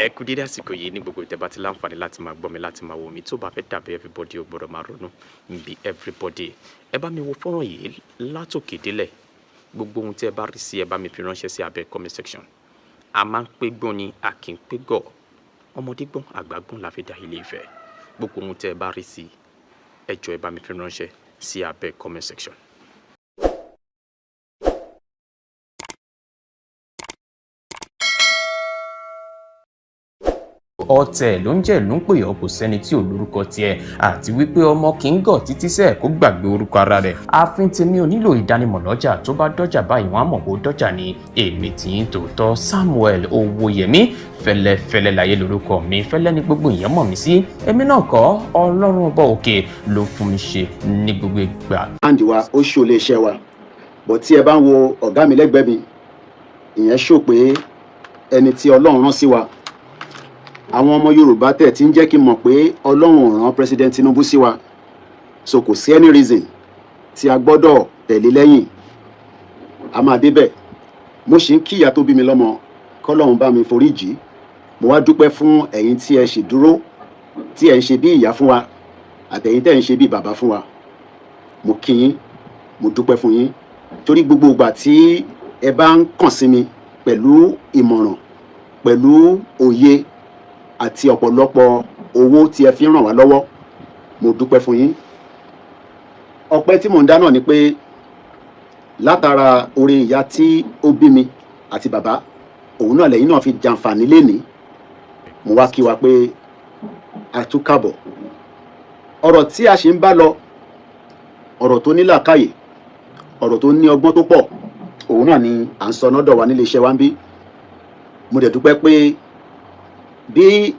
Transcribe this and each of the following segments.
Ẹ kú dédé àsìkò yìí ní gbogbo ìtẹ́bá tí láǹfààní láti máa gbọ́ mi láti máa wò mí tó bá fẹ́ dàbí everybody ò gbọ́dọ̀ máa ronú bí everybody. Ẹ bá mi wo fọ́nrán yìí látòkè délẹ̀. Gbogbo ohun tí ẹ bá rí sí ẹ bá mi fi ránṣẹ́ sí abẹ́ comment section. A máa ń pé gbọ́n ni a kì í pé gọ̀. Ọmọdé gbọ́n àgbà gbọ́n la fi dá Ilé Ifẹ̀. Gbogbo ohun tí ẹ bá rí sí ẹ jọ̀ọ́ ẹ bá mi fi ránṣẹ́ sí abẹ́ comment section. Ọ̀tẹ̀ ló ń jẹ́ ló ń pè ọ́ kò sẹ́ni tí ò lórúkọ tiẹ̀ àti wípé ọmọ kì í gọ̀ títí sẹ́ẹ̀ kó gbàgbé orúkọ ara rẹ̀. Ààfin tèmi ò nílò ìdánimọ̀ lọ́jà tó bá dọ́jà báyìí wọ́n á mọ̀ kó dọ́jà ni. Èmi tí ń tòótọ́ Samuel Owóyẹmí fẹ́lẹ́fẹ́lẹ́ láyé lórúkọ mi fẹ́lẹ́ ní gbogbo ìyẹn mọ̀ mí sí. Èmi náà kọ́ Ọlọ́run ọba òkè ló fún mi ṣe ní gbogbo ìgbà. Àǹdí wa ó ṣó lè ṣẹ́ wa bọ̀ tí ẹ bá ń wo ọ̀gá mi lẹ́gbẹ̀ẹ́ mi ìyẹn ṣó pé ẹni tí Ọlọ́run rán sí wa. Àwọn ọmọ Yorùbá tẹ̀ tí ń jẹ́ kí n mọ̀ pé Ọlọ́run rán President Tinubu sí wa, so kò sí any reason tí a gbọ́dọ̀ tẹ̀lé lẹ́yìn. A máa débẹ̀. Mo ṣì ń kí ìyá tó bí mi lọ́mọ k'Ọlọ́run bá mi foríjì. Mo wá dúpẹ́ fún ẹ̀yin tí ẹ ṣì dúró tí ẹ ń ṣe bí ìyá fún wa àtẹ̀yin tẹ̀ ń ṣe bí bàbá fún wa. Mo kí yín, mo dúpẹ́ fún yín torí gbogbo ìgbà tí ẹ bá ń kàn sí mi pẹ̀lú ìmọ̀ràn, pẹ̀lú òye àti ọ̀pọ̀lọpọ̀ owó tí ẹ fi ràn wá lọ́wọ́, mo dúpẹ́ fún yín. Ọpẹ́ tí mò ń dá náà ni pé látara oore ìyá tí ó bí mi àti bàbá, òun náà lẹ́yìn náà fi jàǹfààní lénìí. Mo wá kí wa pé a tún káàbọ̀. Ọ̀rọ̀ tí a ṣe ń bá lọ, ọ̀rọ̀ tó ní làákàyè, ọ̀rọ̀ tó ní ọgbọ́n tó pọ̀, òun náà ni à ń sọ lọ́dọ̀ wa nílé iṣẹ́ wa ń bí. Mo dẹ̀ dúpẹ́ pé bí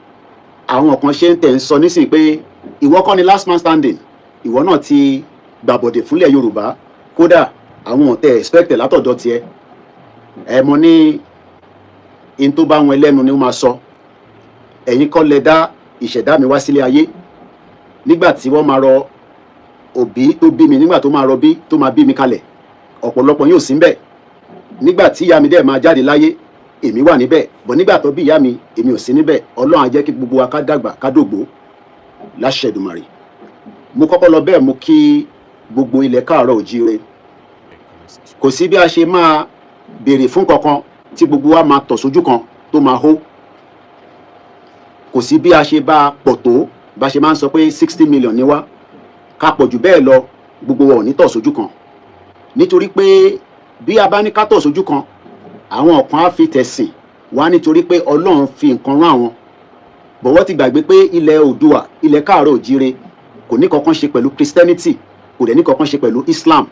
àwọn kan ṣe ń tẹ̀ ń sọ nísìnyí pé ìwọ kọ́ ni last man standing, ìwọ náà ti gbàbọ̀dè fúnlẹ̀ Yorùbá, kódà àwọn ọ̀tẹ̀ expected látọ̀dọ̀ tiẹ̀. Mo ní in tó bá wọn ẹlẹ́nu ni ó máa sọ. Ẹ̀yin kọ́ lẹ dá ìṣẹ̀dá mi wá sílé ayé. Nígbà tí wọ́n máa rọ òbí tó bí mi, nígbà tó máa rọ bí tó máa bí mi kalẹ̀, ọ̀pọ̀lọpọ̀ yóò sí níbẹ̀. Nígbà tí ìyá mi dẹ̀ máa jáde láyé, èmi wà níbẹ̀, bọ̀ nígbà tó bí ìyá mi èmi ò sí níbẹ̀. Ọlọ́run á jẹ́ kí gbogbo wa ká dàgbà ká dògbó láṣẹ Èdùmàrè. Mo kọ́kọ́ lọ bẹ́ẹ̀ mo kí gbogbo ilẹ̀ káàárọ̀ òjíire. Kò sí bí a ṣe máa béèrè fún kankan tí gbogbo wa máa tọ̀ sójú kan tó máa hó. Kò sí bí a ṣe bá pọ̀ tó, bá ṣe máa ń sọ pé 60 million ni wá, ká pọ̀ jù bẹ́ẹ̀ lọ gbogbo wa ò ní tọ̀ sójú kan. Nítorí pé bí a bá ní ká tọ̀ sójú kan, àwọn kan á fi tẹ̀sìn wá nítorí pé Ọlọ́run fi nǹkan rán àwọn. Bọ̀wọ́ ti gbàgbé pé ilẹ̀ Oòduà, ilẹ̀ káàárọ̀ òjíire kò ní kankan ṣe pẹ̀lú Christianity, kò dẹ̀ ní kankan ṣe pẹ̀lú Islam.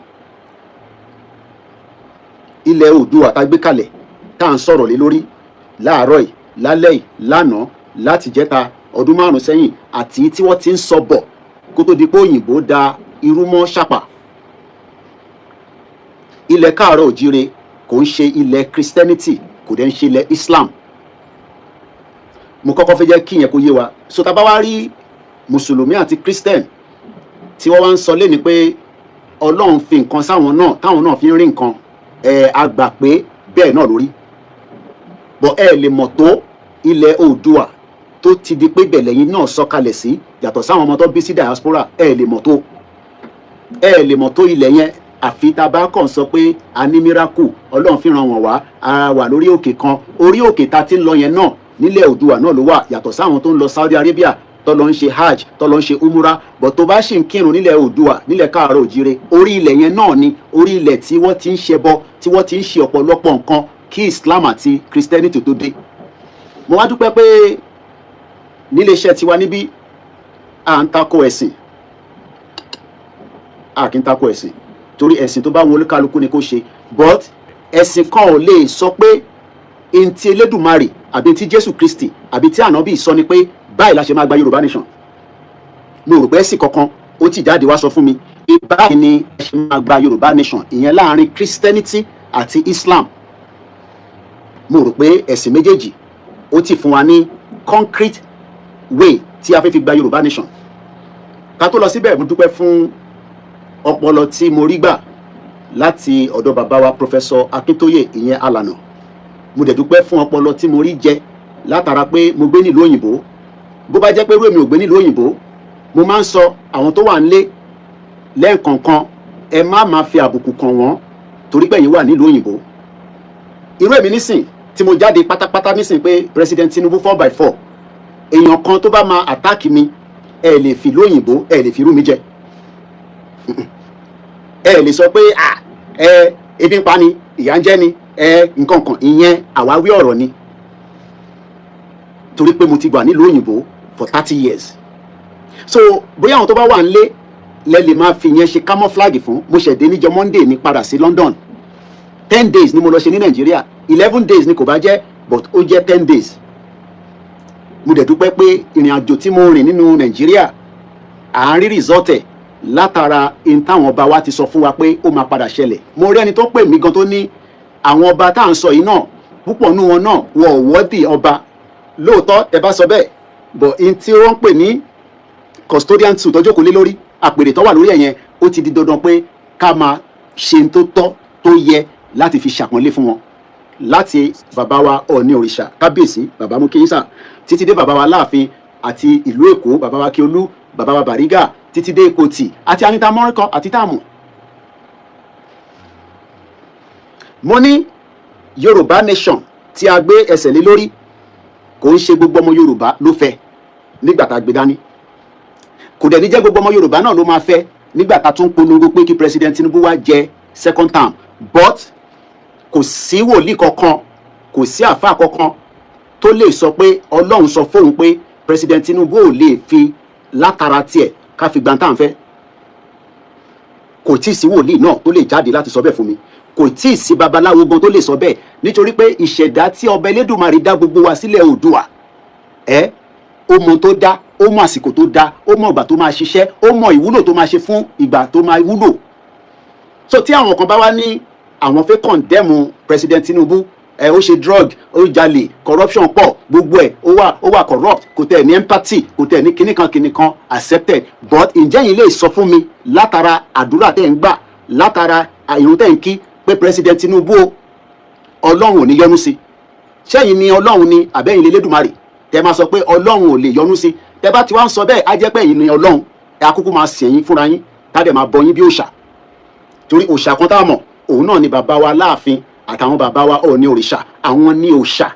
Ilẹ̀ Oòduà tá gbé kalẹ̀ tá à ń sọ̀rọ̀ lé lórí láàárọ̀ yìí, lálẹ́ yìí, lánàá, láti jẹ́ta, ọdún 5 sẹ́yìn àti tí wọ́n ti ń sọ bọ̀ kó tó di pé òyìnbó da irú mọ́ ṣàpà. Ilẹ̀ káàárọ̀ òjíire kò ń ṣe ilẹ̀ Christianity, kò dẹ̀ ń ṣe ilẹ̀ Islam. Mo kọ́kọ́ fẹ́ jẹ́ kí ìyẹn kó yé wa. So tá bá wá rí Mùsùlùmí àti Christian tí wọ́n wá ń sọ léni pé Ọlọ́run fi nǹkan sáwọn náà táwọn náà fi ń rí nǹkan, a gbà pé bẹ́ẹ̀ náà lórí. Bọ̀ ẹ lè mọ̀ tó ilẹ̀ Oòduà tó ti di pé bẹ̀lẹ̀ yín náà sọ̀kalẹ̀ sí yàtọ̀ sáwọn ọmọ tó bí sí diaspora, ẹ lè mọ̀ tó. Ẹ lè mọ̀ tó ilẹ̀ yẹn àfi tá a bá kàn sọ pé a ní miracle, Ọlọ́run fi ràn wọ́n wá, a wà lórí òkè kan. Orí òkè ta ti ń lọ yẹn náà nílẹ̀ Oòduà náà ló wà, yàtọ̀ sáwọn tó ń lọ Saudi Arabia tó lọ ń ṣe hajj tó lọ ń ṣe umura. Bọ̀ tó bá ṣì ń kírun nílẹ̀ Oòduà, nílẹ̀ káàárọ̀ òjíire, orí ilẹ̀ yẹn náà ni orí ilẹ̀ tí wọ́n ti ń ṣẹbọ, tí wọ́n ti ń ṣe ọ̀pọ̀lọpọ̀ nǹkan kí Islam àti Christianity tó dé. Mo wá dúpẹ́ pé nílé iṣẹ́ tiwa níbí à ń tako ẹ̀sìn, à kì í tako ẹ̀sìn torí ẹ̀sìn tó bá wọn olúkálukú ni kó ṣe. But ẹ̀sìn kan ò lè sọ pé in ti Elédùmarè àbí ti Jésù Kristi àbí ti ànábì sọ ni pé báyìí la ṣe máa gba Yorùbá nation. Mo rò pé ẹ̀sìn kankan ó ti jáde wá sọ fún mi pé báyìí ni ẹ ṣe máa gba Yorùbá nation, ìyẹn láàrin Christianity àti Islam. Mo rò pé ẹ̀sìn méjèèjì ó ti fún wa ní concrete way tí a fẹ́ fi gba Yorùbá nation. Ká tó lọ síbẹ̀, mo dúpẹ́ fún ọpọlọ tí mo rí gbà láti ọ̀dọ̀ bàbá wa Professor Akintoye ìyẹn Alana. Mo dẹ̀ dúpẹ́ fún ọpọlọ tí mo rí jẹ látara pé mo gbé nílùú òyìnbó. Bó bá jẹ́ pé irú èmi ò gbé nílùú òyìnbó, mo máa ń sọ àwọn tó wà nílé lẹ́ẹ̀kọ̀ọ̀kan, ẹ má máa fi àbùkù kàn wọ́n torí pé ẹ̀yin wà nílùú òyìnbó. Irú èmi nísìn tí mo jáde pátápátá nísìn pé President Tinubu 4x4, èèyàn kan tó bá máa attack mi, ẹ lè fi lóyìnbó, ẹ lè fi irú mi jẹ. Ẹ lè sọ pé ebi ń pa ni, ìyà ń jẹ ni, nǹkan kan, ìyẹn àwáwí ọ̀rọ̀ ni. Torí pé mo ti wà nílùú òyìnbó for 30 years. So bóyá àwọn tó bá wà nílé lẹ lè máa fi yẹn ṣe camouflage fún. Mo ṣẹ̀dé níjọ́ Monday ní padà sí London. 10 days ni mo lọ ṣe ní Nàìjíríà. 11 days ni kò bá jẹ́, but ó jẹ́ 10 days. Mo dẹ̀ dúpẹ́ pé ìrìn àjò tí mo rìn nínú Nàìjíríà à ń rí result ẹ̀ látara in táwọn ọba wa ti sọ fún wa pé ó máa padà ṣẹlẹ̀. Mo rí ẹni tó pè mí gan tó ní àwọn ọba tá à ń sọ yìí náà, púpọ̀ nínú wọn náà wọ́n ò wọ́dì ọba. Lóòótọ́ ẹ bá sọ bẹ́ẹ̀, but in tí wọ́n ń pè ní custodian suit tọ́jú kò lé lórí, àpèrè tó wà lórí ẹ̀yẹn, ó ti di dandan pé ká máa ṣe n tó tọ́ tó yẹ láti fi ṣàpọ́nlé fún wọn. Láti bàbá wa Ọọ̀ni òrìṣà kábíyèsí bàbá mú kíyísà, títí dé bàbá wa láàfin àti ìlú Èkó, bàbá wa Kíolú, bàbá wa Bàrígà, títí dé Èkótì àti Anita Mọ́ríkọ àti Táàmù. Mo ní Yorùbá nation tí a gbé ẹsẹ̀ lé lórí, kò ń ṣe gbogbo ọmọ Yorùbá ló fẹ́ nígbà tá a gbé dání. Kò dẹ̀ ní jẹ́ gbogbo ọmọ Yorùbá náà ló máa fẹ́ nígbà tá a tún polongo pé kí President Tinubu wá jẹ second term. But kò sí wòlíì kankan, kò sí àfáà kankan tó lè sọ pé Ọlọ́run sọ fóun pé President Tinubu ò lè fi látara tiẹ̀ ká fi gbantá ń fẹ́. Kò tí ì sí wòlíì náà tó lè jáde láti sọ bẹ́ẹ̀ fún mi. Kò tí ì sí babaláwo gan tó lè sọ bẹ́ẹ̀, nítorí pé ìṣẹ̀dá tí ọba Elédùmarè dá gbogbo wa sílẹ̀ Oòduà, ó mọ tó dá, ó mọ àsìkò tó dá, ó mọ ìgbà tó máa ṣiṣẹ́, ó mọ ìwúlò tó máa ṣe fún ìgbà tó máa wúlò. So tí àwọn kan bá wá ní àwọn fẹ́ condemn President Tinubu, ó ṣe drug, ó jalè, corruption pọ̀, gbogbo ẹ̀ ó wà corrupt, kò tẹ̀ ní empathy, kò tẹ̀ ní kìnnìkan accepted. But ǹjẹ́ yín lè sọ fún mi látara àdúrà tẹ̀ ń gbà, látara ìrun tẹ̀ ń kí, pé President Tinubu Ọlọ́run ò ní yọ́nú sí? Ṣẹ́yìn ni Ọlọ́run ni àbẹ́yìn l'Elédùmarè tẹ máa sọ pé Ọlọ́run ò lè yọ́nú sí? Tẹ bá ti wá ń sọ bẹ́ẹ̀, á jẹ́ pé ẹ̀yin ni Ọlọ́run, ẹ akúkú máa sẹ̀yìn fúnra yín, tá dẹ̀ máa bọ yín bí òòṣà. Torí òòṣà kan tá a mọ̀, òun náà ni bàbá wa Láàfin àtàwọn bàbá wa Ọọ̀ni òrìṣà. Àwọn ni òòṣà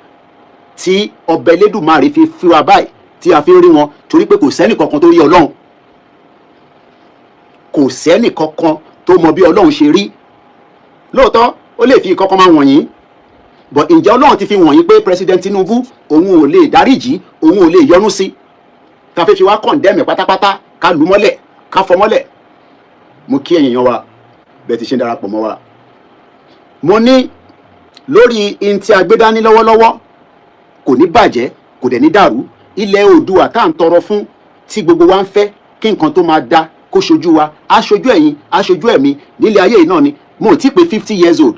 tí ọba Elédùmarè fi fi wa báyìí, tí a fi ń rí wọn, torí pé kò sẹ́nì kankan tó rí Ọlọ́run. Kò sẹ́nì kankan tó mọ bí Ọlọ́run ṣe rí. Lóòótọ́ ó lè fi kankan máa wọ̀nyí, but ǹjẹ́ Ọlọ́run ti fi wọ̀nyí pé President Tinubu òun ò lè dáríjì, òun ò lè yọ́nú sí? Ká fi wá condemn pátápátá, ká lù mọ́lẹ̀, ká fọ́ mọ́lẹ̀. Mo kí ẹ̀yin wa bẹ́ẹ̀ ti ṣe ń darapọ̀ mọ́ wa. Mo ní lórí in tí a gbé dání lọ́wọ́lọ́wọ́, kò ní bàjẹ́, kò dẹ̀ ní dàrú. Ilẹ̀ Oòduà tá à ń tọrọ fún, tí gbogbo wa ń fẹ́ kí nǹkan tó máa dá kó ṣojú wa, aṣojú ẹ̀yin, aṣojú ẹ̀mí nílé ayé yìí náà ni. Mo ti pé 50 years old.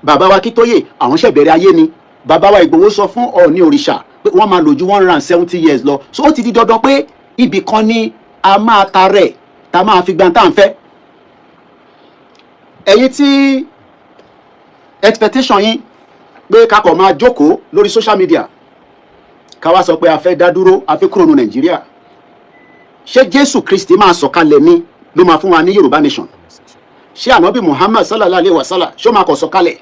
Bàbá wa Akíntóyè àwọn ṣẹ̀ bẹ̀rẹ̀ ayé ni. Bàbá wa Ìgbòho sọ fún Ọọ̀ni òrìṣà pé wọ́n máa lò ju 170 years lọ. So ó ti di dandan pé ibì kan ni a máa ta rẹ̀, ta máa fi gbantá ń fẹ́. Ẹ̀yin tí expectation yín pé kakọ̀ máa jókòó lórí social media, ká wá sọ pé a fẹ́ dá dúró, a fẹ́ kúrò ní Nàìjíríà. Ṣé Jésù Kristi máa sọ̀kalẹ̀ ni ló máa fún wa ní Yorùbá nation? Ṣé ànábì Muhammad sallallahu alayhi wa sallam ṣó máa kọ̀ sọ̀kalẹ̀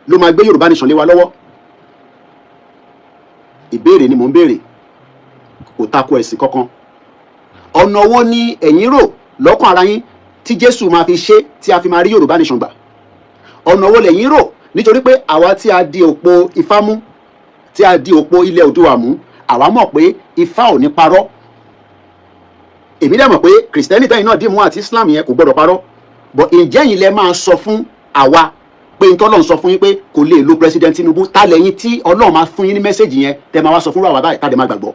ló máa gbé Yorùbá nation lé wa lọ́wọ́? Ìbéèrè ni mò ń béèrè, kò tako ẹ̀sìn kankan. Ọ̀nà wo ni ẹ̀yin rò lọ́kàn ara yín tí Jésù máa fi ṣe tí a fi máa rí Yorùbá nation gbà? Ọ̀nà wo lẹ̀yin rò? Nítorí pé àwa tí a di òpó Ifá mú, tí a di òpó ilẹ̀ Oòduà mú, àwa mọ̀ pé Ifá ò ní parọ́. Èmi dẹ̀ mọ̀ pé Kìrìsìtẹ́nì tẹ́yìn náà dì mú àti Islam yẹn kò gbọ́dọ̀ parọ́. But ǹjẹ́ yín lẹ máa sọ fún àwa pé n tọ́lọ́run sọ fún yín pé kò lè lo President Tinubu? Ta lẹ́yìn tí Ọlọ́run máa fún yín ní mẹ́sẹ̀gì yẹn tẹ́ máa wá sọ fún wa báyìí ká dẹ̀ máa gbàgbọ́?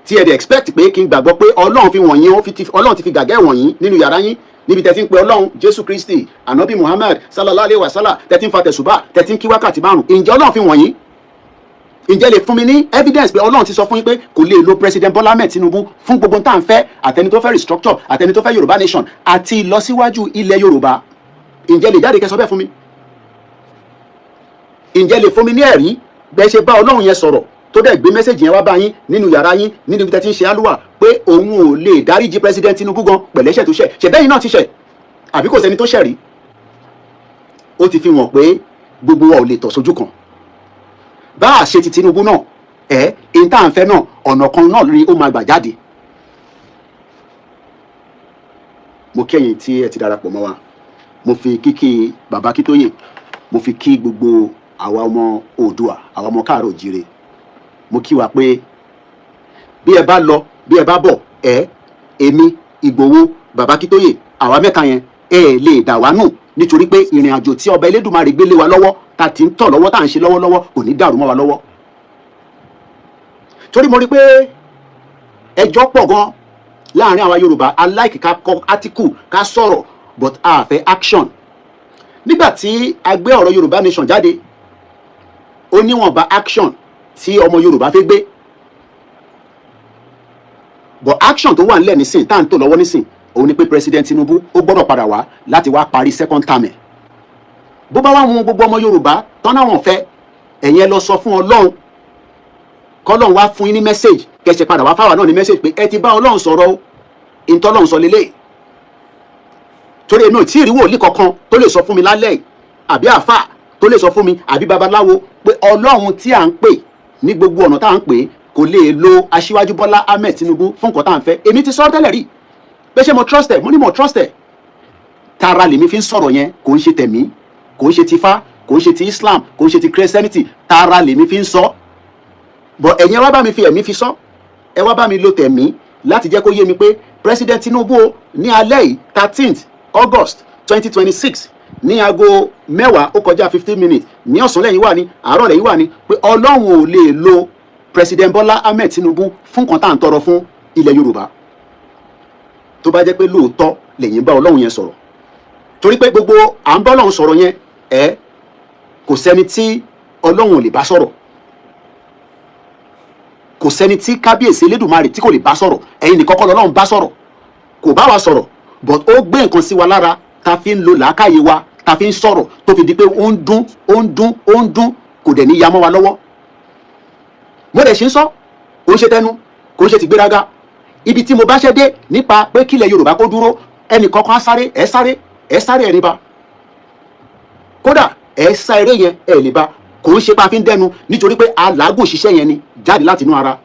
Tí ẹ dẹ̀ expect pé kí n gbàgbọ́ pé Ọlọ́run fi wọ̀nyí, Ọlọ́run ti fi gàgẹ́ wọ̀nyí nínú yàrá yín, níbi tẹ́tí ń pe Ọlọ́run Jésù Kristi, ànábì Muhammad sallallahu alayhi wa sallam, tẹ́tí ń fa tẹ̀sùbà, tẹ́tí ń kí wákàtí márùn-ún. Ǹjẹ́ Ọlọ́run fi wọ̀nyí? Ǹjẹ́ lè fún mi ní evidence pé Ọlọ́run ti sọ fún yín pé kò lè lo President Bola Ahmed Tinubu fún gbogbo tá à ń fẹ́, àtẹni tó fẹ́ restructure, àtẹni tó fẹ́ Yorùbá nation àti ìlọsíwájú ilẹ̀ Yorùbá? Ǹjẹ́ lè jáde kẹ́ sọ bẹ́ẹ̀ fún mi? Ǹjẹ́ lè fún mi ní ẹ̀rí bẹ́ẹ̀ ṣe bá Ọlọ́run yẹn sọ̀rọ̀ tó dẹ̀ gbé mẹ́sẹ̀jì yẹn wá bá yín nínú yàrá yín nínú ibi tẹ́ ti ń ṣe àlùwà pé òun ò lè dáríjì president Tinubu gan pẹ̀lẹ́ṣẹ̀ tó ṣẹ̀ ṣẹ̀bẹ́yìn náà ti ṣẹ̀ àbí kò sẹ́ni tó ṣẹ̀ rí. ó ti fi hàn pé gbogbo wa ò lè tọ̀ sójú kan. bá a ṣe ti Tinubu náà èyí tá à ń fẹ́ náà ọ̀nà kan náà rí ó máa gbà jáde. mo kẹ́yìn tí ẹ ti darapọ̀ mọ́ wa mo fi kíkí bàbá Akíntóyè mo fi kí gbogbo àwa ọmọ Oòduà àwa ọmọ káàárọ̀ òjíire mo kí wa pé bí ẹ bá lọ bí ẹ bá bọ̀ èmi Ìgbòho bàbá Akíntóyè àwa mẹ́ta yẹn lè dà wá nù nítorí pé ìrìn àjò tí ọba Elédùmarè gbélé wa lọ́wọ́ ta ti ń tọ̀ lọ́wọ́ tá à ń ṣe lọ́wọ́lọ́wọ́ kò ní dàrú mọ́ wa lọ́wọ́. torí mo rí pé ẹjọ́ pọ̀ gan láàrin àwa Yorùbá aláìkí ká kọ átíkù ká sọ̀rọ̀ but a fẹ́ action. nígbà tí a gbé ọ̀rọ̀ Yorùbá nation jáde ó níwọ̀nba action tí ọmọ Yorùbá fẹ́ gbé but action tó wà nílẹ̀ nísìn tá à ń tò lọ́wọ́ nísìn òun ni pé president Tinubu ó gbọ́dọ̀ padà wá láti wá parí second term ẹ̀. bó bá wá wọn gbogbo ọmọ Yorùbá tán náà wọ́n fẹ́ ẹ̀yin ẹ lọ sọ fún Ọlọ́run kọ́lọ́run wá fún yín ní message kẹsẹ̀ padà wá fáwọn náà ní message pé ẹ ti bá Ọlọ́run sọ̀rọ̀ o ìtọ́lọ́run sọ lélẹ̀. torí èmi ò tí ì rí wòlíì kankan tó lè sọ fún mi lálẹ́ àbí àáfà tó lè sọ fún mi àbí babaláwo pé Ọlọ́run tí à ń pè ní gbogbo ọ̀nà tá à ń pè kò lè lo Aṣíwájú Bọ́lá Ahmed Tinubu fún nǹkan tá à ń fẹ́. èmi ti sọ tẹ́lẹ̀ rí pé ṣé mo trust ẹ̀ mo ní mo trust ẹ̀ tara lèmi fi ń sọ̀rọ̀ yẹn kò ń ṣe tẹ̀mí kò ń ṣe ti Ifá kò ń ṣe ti Islam kò ń ṣe ti Christianity tara lèmi fi ń sọ but ẹ̀yin ẹ wá bá mi fi ẹ̀mí fi sọ ẹ wá bá mi lo tẹ̀mí láti jẹ́ kó yé mi pé president Tinubu ní alẹ́ yìí 13th August 2026 ní aago 10 ó kọjá 15 minutes ní ọ̀sán lẹ́yìn wà ní àárọ̀ lẹ́yìn wà ní pé Ọlọ́run ò lè lo president Bọ́lá Ahmed Tinubu fún kan tá à ń tọrọ fún ilẹ̀ Yorùbá tó bá jẹ́ pé lóòótọ́ lẹ́yìn bá Ọlọ́run yẹn sọ̀rọ̀ torí pé gbogbo à ń bá Ọlọ́run sọ̀rọ̀ yẹn kò sẹ́ni tí Ọlọ́run ò lè bá sọ̀rọ̀ kò sẹ́ni tí kábíyèsí Elédùmarè tí kò lè bá sọ̀rọ̀ ẹ̀yin nìkan kọ́ lọ́lọ́run bá sọ̀rọ̀ kò bá wa sọ̀rọ̀ but ó gbé nǹkan sí wa lára ta fi ń lo làákàyè wa ta fi ń sọ̀rọ̀ tó fi di pé ó ń dún kò dẹ̀ ní ya mọ́ wa lọ́wọ́. mo dẹ̀ ṣe ń sọ kò ń ṣe tẹnu kò ń ṣe ti gbéraga ibi tí mo bá ṣe dé nípa pé kílẹ̀ Yorùbá kó dúró ẹnì kankan ẹ sáré ẹ̀ nípa kódà ẹ sá eré yẹn ẹ lè ba kò ń ṣe pa fi ń dẹnu nítorí pé aláàgùn ṣiṣẹ́ yẹn ni jáde láti inú ara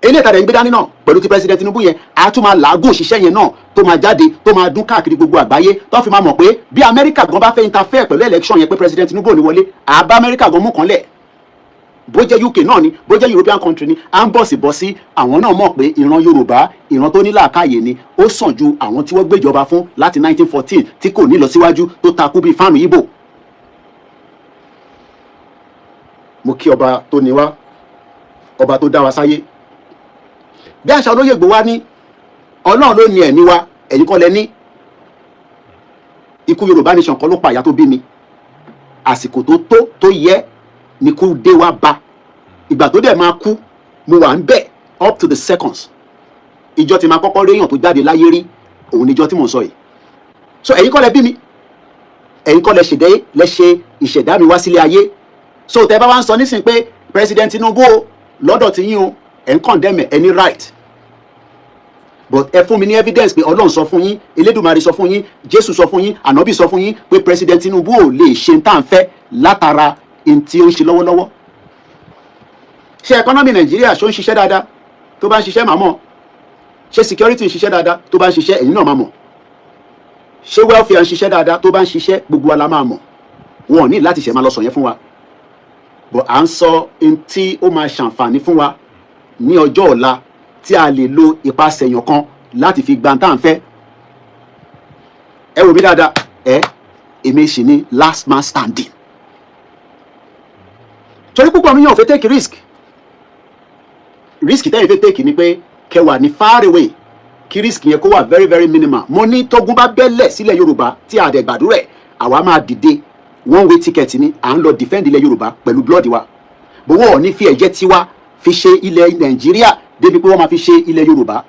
eléyìí tàdé ń gbé dání náà pẹ̀lú ti president Tinubu yẹn a tún máa làágùn ṣiṣẹ́ yẹn náà tó máa jáde tó máa dún káàkiri gbogbo àgbáyé tó fi máa mọ̀ pé bí Amẹ́ríkà gan bá fẹ́ interfere pẹ̀lú election yẹn pé president Tinubu ò ní wọlé àbá Amẹ́ríkà gan mú kan lẹ̀ bó jẹ́ UK náà ni bó jẹ́ European country ni à ń bọ̀ sí àwọn náà mọ̀ pé ìran Yorùbá ìran tó ní làákàyè ni ó sàn ju àwọn tí wọ́n gbéjọba fún láti 1914 tí kò ní lọ síwájú tó takú bíi fáànù Ìgbò. mo kí ọba tó ní wá ọba tó dá wa sáyé bí àṣà olóyè Ìgbò wa ní Ọlọ́run ló ní ẹ̀mí wa ẹ̀yin kọ́ lẹ ní ikú Yorùbá nation kọ́ ló pa ìyá tó bí mi àsìkò tó yẹ ni kú dé wá bá ìgbà tó dẹ̀ máa kú mo wà ń bẹ̀ up to the seconds ìjọ tí máa kọ́kọ́ réyàn tó jáde láyé rí òun níjọ tí mò ń sọ yìí so ẹ̀yin kọ́ lẹ bí mi ẹ̀yin kọ́ lẹ ṣe ìṣẹ̀dá mi wá sílé ayé so tẹ́ bá wá ń sọ nísìnyí pé president Tinubu lọ́dọ̀ tí yín o ẹ̀ ń condemn ẹ̀ ní right but ẹ fún mi ní evidence pé Ọlọ́run sọ fún yín Elédùmarè sọ fún yín Jésù sọ fún yín ànábì sọ fún yín pé president Tinubu ò lè ṣe ń tà ń fẹ́ látara in tí ó ń ṣe lọ́wọ́lọ́wọ́ ṣé economy Nàìjíríà ṣó ń ṣiṣẹ́ dáadáa tó bá ń ṣiṣẹ́ màá mọ̀ ṣé security ń ṣiṣẹ́ dáadáa tó bá ń ṣiṣẹ́ ẹ̀yin náà máa mọ̀ ṣé welfare ń ṣiṣẹ́ dáadáa tó bá ń ṣiṣẹ́ gbogbo wa la máa mọ̀ wọn ò ní láti ṣe máa lọ sọ yẹn fún wa but à ń sọ in tí ó máa ṣàǹfààní fún wa ní ọjọ́ ọ̀la tí a lè lo ìpasẹ̀ èèyàn kan láti fi gba tá à ń fẹ́ ẹ wò mí dáadáa èmi sì ní last man standing torí púpọ̀ mi yàn fẹ́ take risk tẹ́yìn fẹ́ take ni pé kẹwàá ní far away kí risk yẹn kó wà very very minimal mo ní tógun bá bẹ́lẹ̀ sílẹ̀ Yorùbá tí a dẹ̀ gbàdúrà ẹ̀ àwa máa dìde one way ticket ni à ń lọ defend ilẹ̀ Yorùbá pẹ̀lú blood wa bówó ọ̀ ní fi ẹ̀jẹ̀ tiwa fi ṣe ilẹ̀ Nàìjíríà débi pé wọ́n máa fi ṣe ilẹ̀ Yorùbá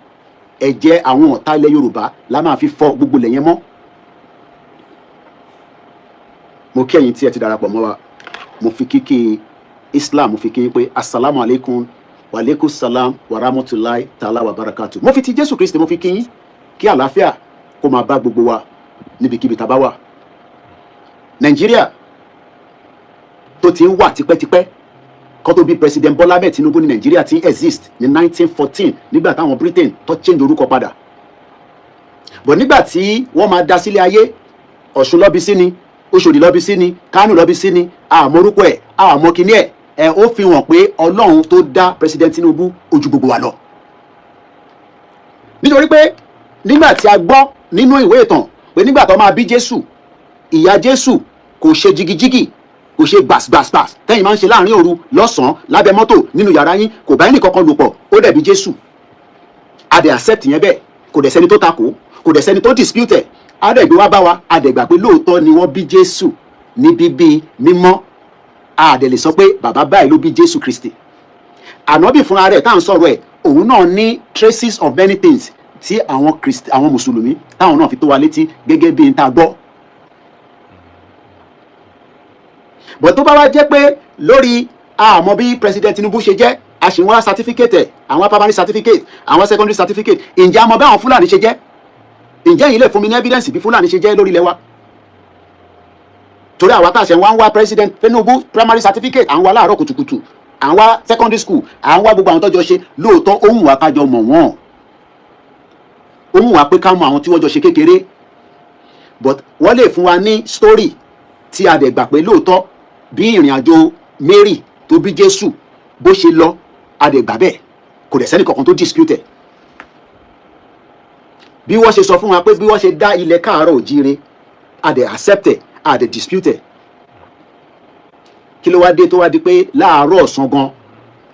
ẹ̀jẹ̀ àwọn ọ̀tá ilẹ̀ Yorùbá la máa fi fọ gbogbo ilẹ̀ yẹn mọ́. mo kí ẹ̀yin tí ẹ ti darapọ̀ mọ́ wa mo fi kíkí Islam fi kí n pé asalaamu alaykum wa aleykum salam wa rahmatulahi ta'ala wa barakatu. Mo fi ti Jésù Kristi mo fi kí yín kí àlàáfíà kó máa bá gbogbo wa níbikíbi tá a bá wà. Nàìjíríà tó ti ń wà tipẹ́tipẹ́ kó tó bí President Bola Ahmed Tinubu ní Nàìjíríà ti exist ní 1914 nígbà táwọn Britain tó change orúkọ padà. But nígbà tí wọ́n máa dá sílé ayé, Ọ̀ṣun lọ́bi sí ni, Òṣòdì lọ́bi sí ni, Kánò lọ́bi sí ni, àmọ́ orúkọ ẹ̀ àmọ́ kíní ẹ̀ ó fi hàn pé Ọlọ́run tó dá President Tinubu ojú gbogbo wa lọ. Nítorí pé nígbà tí a gbọ́ nínú ìwé ìtàn pé nígbà tó máa bí Jésù, ìyá Jésù kò ṣe jigijigi, kò ṣe gbàsgbàsgbàs tẹ́yìn máa ń ṣe láàrin òru lọ́sàn-án lábẹ́ mọ́tò nínú yàrá yín, kò bá ẹnì kankan lò pọ̀, ó dẹ̀ bí Jésù. A dẹ̀ accept yẹn bẹ́ẹ̀, kò dẹ̀ sẹ́ni tó takò, kò dẹ̀ sẹ́ni tó dispute ẹ̀. A dẹ̀ gbé wá bá wa, a dẹ̀ gbà pé lóòótọ́ ni wọ́n bí Jésù ní bíbí mímọ́. A dẹ̀ lè sọ pé bàbá báyìí ló bí Jésù Kristi. Ànábì fúnra rẹ̀ tá à ń sọ̀rọ̀ ẹ̀, òun náà ní traces of many things tí àwọn mùsùlùmí táwọn náà fi tó wa létí gẹ́gẹ́ bí n ta gbọ́. But tó bá wá jẹ́ pé lórí àmọ́ bí President Tinubu ṣe jẹ́, a ṣì ń wá certificate ẹ̀, àwọn primary certificate, àwọn secondary certificate, ǹjẹ́ a mọ̀ bí àwọn Fúlàní ṣe jẹ́? Ǹjẹ́ yìí lè fún mi ní evidence bí Fúlàní ṣe jẹ́ lórí ilẹ̀ wa? Torí àwa tá a ṣe ń wá President Tinubu primary certificate, à ń wá láàárọ̀ kùtùkùtù, à ń wá secondary school, à ń wá gbogbo àwọn tọ́jọ́ ṣe, lóòótọ́ ó wù wá kájọ mọ̀ wọ́n. Ó wù wá pé ká mọ àwọn tí wọ́n jọ ṣe kékeré. But wọ́n lè fún wa ní story tí a dẹ̀ gbà pé lóòótọ́ bí ìrìn àjò Mary tó bí Jésù bó ṣe lọ, a dẹ̀ gbà bẹ́ẹ̀, kò dẹ̀ sẹ́ni kankan tó dispute ẹ̀. Bí wọ́n ṣe sọ fún wa pé bí wọ́n ṣe dá ilẹ̀ káàárọ̀ òjíire, a dẹ̀ accept ẹ̀, a dẹ̀ dispute ẹ̀. Kí ló wá dé tó wá di pé láàárọ̀ ọ̀sán gan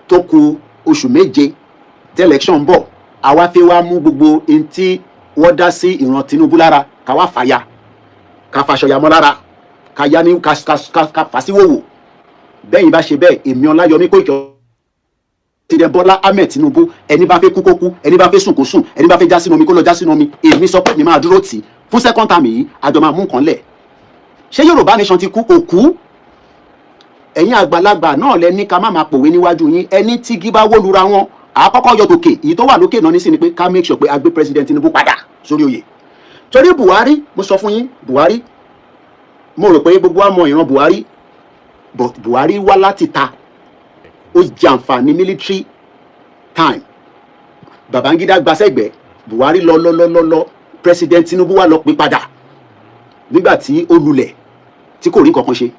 tó kù oṣù méje tí election ń bọ̀, àwa fẹ́ wá mú gbogbo ohun tí wọ́n dá sí ìran Tinubu lára ká wá fàya, ká faṣọya mọ́ lára, ká yá ní ká fà sí wòwò. Bẹ́yìn bá ṣe bẹ́ẹ̀, èmi Ọláyọmí Kóìkì President Bola Ahmed Tinubu, ẹni bá fẹ́ kú kó kú, ẹni bá fẹ́ sùn kó sùn, ẹni bá fẹ́ já sínú omi kó lọ já sínú omi. Èmi sọ pé mi máa dúró tì fún second time yìí, àjọ máa mú nǹkan lẹ̀. Ṣé Yorùbá nation ti kú? Kò kú. Ẹ̀yin àgbàlagbà náà lẹ ní ká má máa pòwe níwájú yín. Ẹni tí igi bá wó lura wọn, àkọ́kọ́ yọ tòkè, èyí tó wà lókè náà ní sí ni pé ká make sure pé a gbé President Tinubu padà sórí oyè. Torí Buhari, mo sọ fún yín, Buhari, mo rò pé gbogbo wa mọ ìran Buhari, but Buhari wá láti ta, ó jàǹfààní military time. Babangida gbasẹ́gbẹ́, Buhari lọ, President Tinubu wá lọ pé padà nígbà tí ó lulẹ̀ tí kò rí nǹkan kan ṣe.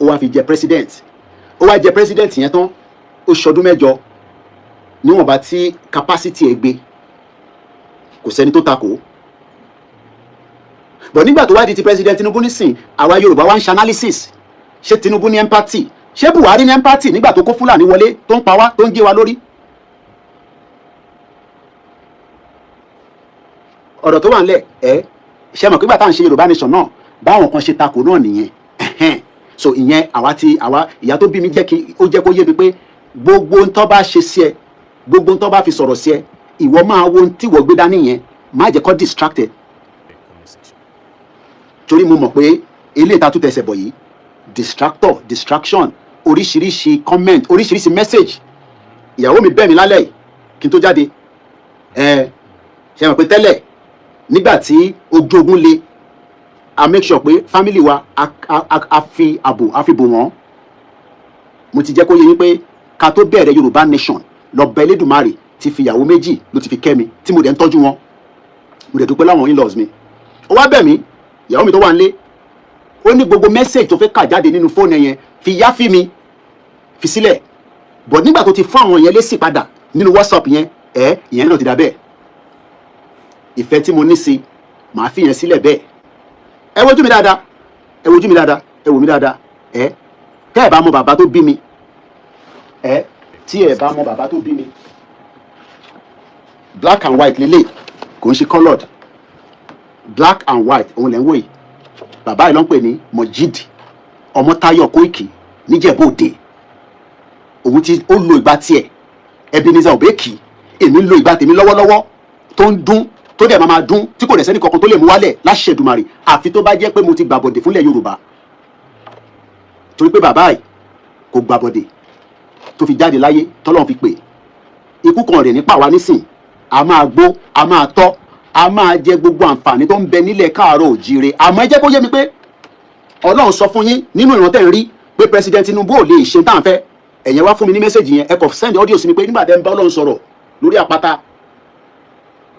Ó wá fi jẹ president, ó wá jẹ president yẹn tán, ó ṣọdún mẹ́jọ níwọ̀nba tí capacity ẹ̀ gbé, kò sẹ́ni tó takò. But nígbà tó wá di ti President Tinubu nísìn, àwa Yorùbá wá ń ṣe analysis. Ṣé Tinubu ní empathy? Ṣé Buhari ní empathy nígbà tó kó Fúlàní wọlé tó ń pa wá, tó ń gé wa lórí? Ọ̀rọ̀ tó wà nílẹ̀ ṣe mọ̀ pé nígbà táwọn ṣe Yorùbá nation náà, báwọn kan ṣe takò náà nìyẹn. So ìyẹn àwa ìyá tó bí mi jẹ́ kó yé mi pé gbogbo ń tó bá ṣe sí ẹ, gbogbo ń tó bá fi sọ̀rọ̀ sí ẹ, ìwọ máa wo ohun tí ìwọ gbé dání yẹn, má jẹ́ kó distracted. Torí mo mọ̀ pé eléyìí tá tún tẹsẹ̀ bọ̀ yìí, distraction, oríṣiríṣi comment, oríṣiríṣi message. Ìyàwó mi bẹ̀ mí lálẹ́ yìí kí n tó jáde. Ṣe mọ̀ pé tẹ́lẹ̀ nígbà tí ojú ogun le, a make sure pé family wa a fi bò wọ́n. Mo ti jẹ́ kó yé yín pé ká tó bẹ̀rẹ̀ Yorùbá nation, lọ bẹ Elédùmarè ti fi ìyàwó méjì ló ti fi kẹ́ mi tí mo dẹ̀ ń tọ́jú wọn. Mo dẹ̀ dúpẹ́ láwọn in-laws mi. Ó wá bẹ̀ mí, ìyàwó mi tó wà nílé, ó ní gbogbo message tó fẹ́ kà jáde nínú fóònù yẹn fi yá fi mi fi sílẹ̀. But nígbà tó ti fún àwọn yẹn lésì padà nínú WhatsApp yẹn, ìyẹn náà ti dà bẹ́ẹ̀. Ìfẹ́ tí mo ní sí, màá fi yẹn sílẹ̀ bẹ́ẹ̀. Ẹ wojú mi dáadáa, ẹ wojú mi dáadáa, ẹ wò mí dáadáa. Tẹ́ ẹ bá mọ bàbá tó bí mi, tí ẹ bá mọ bàbá tó bí mi, black and white lélẹ̀, kò ń ṣe coloured, black and white òun lẹ́ ń wò yìí. Bàbá yìí ló ń pè ní Mojid Ọmọ́táyọ̀ Kóìkì níjẹ̀bú Òde. Òun tí ó lo ìgbà tiẹ̀, Ebenezer Obeki, èmi ń lo ìgbà tèmi lọ́wọ́lọ́wọ́ tó ń dún, tó dẹ̀ máa dún, tí kò dẹ̀ sẹ́ni kankan tó lè mú wálẹ̀ láṣẹ Èdùmàrè, àfi tó bá jẹ́ pé mo ti gbàbọ̀dè fúnlẹ̀ Yorùbá. Torí pé bàbá yìí kò gbàbọ̀dè tó fi jáde láyé tọ́lọ́run fi pè. Ikú kan rẹ̀ nípa wa nísìn, a máa gbó, a máa tọ́, a máa jẹ gbogbo àǹfààní tó ń bẹ nílẹ̀ káàárọ̀ òjíire. Àmọ́ ẹ jẹ́ kó yé mi pé Ọlọ́run sọ fún yín nínú ìran tẹ́ ń rí pé President Tinubu ò lè ṣe tá à ń fẹ́. Ẹ̀yẹn wá fún mi ní mẹ́sẹ̀gì yẹn, ẹ kò send audio sí mi pé nígbà tẹ́ ń bá Ọlọ́run sọ̀rọ̀ lórí àpáta,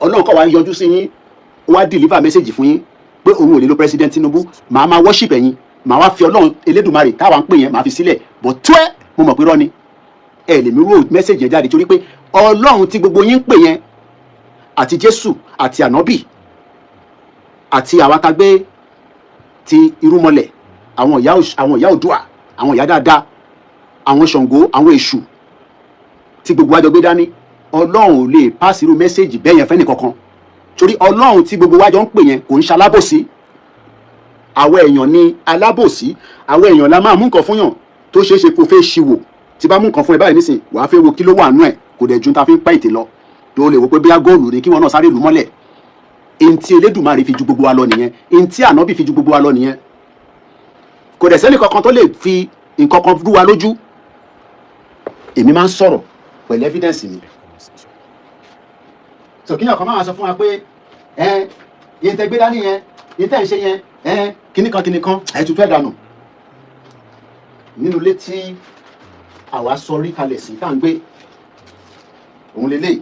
Ọlọ́run kọ̀ wá ń yọjú sí yín, ó wá deliver mẹ́sẹ̀gì fún yín pé òun ò lè lo President Tinubu. Màá máa worship ẹ̀yin, màá wá fi Ọlọ́run Elédùmarè táwa ń pè yẹn màá fi sílẹ̀. But tó ẹ́ mo mọ̀ pé rọ́ ni ẹ lè mi ró mẹ́sẹ̀gì yẹn jáde torí pé Ọlọ́run tí gbogbo yín ń pè yẹn àti Jésù àti ànábì àti àwa tá gbé ti irúmọlẹ̀, àwọn ìyá Oòduà, àwọn ìyá dáadáa, àwọn Ṣàngó, àwọn èṣù tí gbogbo wa jọ gbé dání, Ọlọ́run ò lè pass irú mẹ́sẹ̀gì bẹ́ẹ̀ yẹn fẹ́ni kankan torí Ọlọ́run tí gbogbo wa jọ ń pè yẹn kò ń ṣe alábòsí. Àwọn èèyàn ni alábòsí. Àwọn èèyàn la máa mú nǹkan fún yàn tó ṣeé ṣe kó fẹ́ ṣìwò. Tí bá mú nǹkan fún ẹ báyìí nísìn, wàá fẹ́ wo kí ló wà nú ẹ̀, kò dẹ̀ ju ta fi ń pa ètè lọ tó lè wo pé bí góòlù ni kí wọn náà sáré lù mọ́lẹ̀. Ẹni tí Elédùmarè fi ju gbogbo wa lọ nìyẹn, ẹni tí ànábì fi ju gbogbo wa lọ nìyẹn. Kò dẹ̀ sẹ́ni kankan tó lè fi nǹkan kan rú wa lójú. Èmi máa ń sọ̀rọ̀ pẹ̀lú evidence mi. So kíyàn kan máa sọ fún wa pé yẹn tẹ gbé dání yẹn, yẹn tẹ̀ ń ṣe yẹn, kíní kan ẹ̀ tuntun ẹ̀ dànù. Nínú ilé tí àwa sọ rí kalẹ̀ sí tá à ń gbé, òun lélẹ́yìí.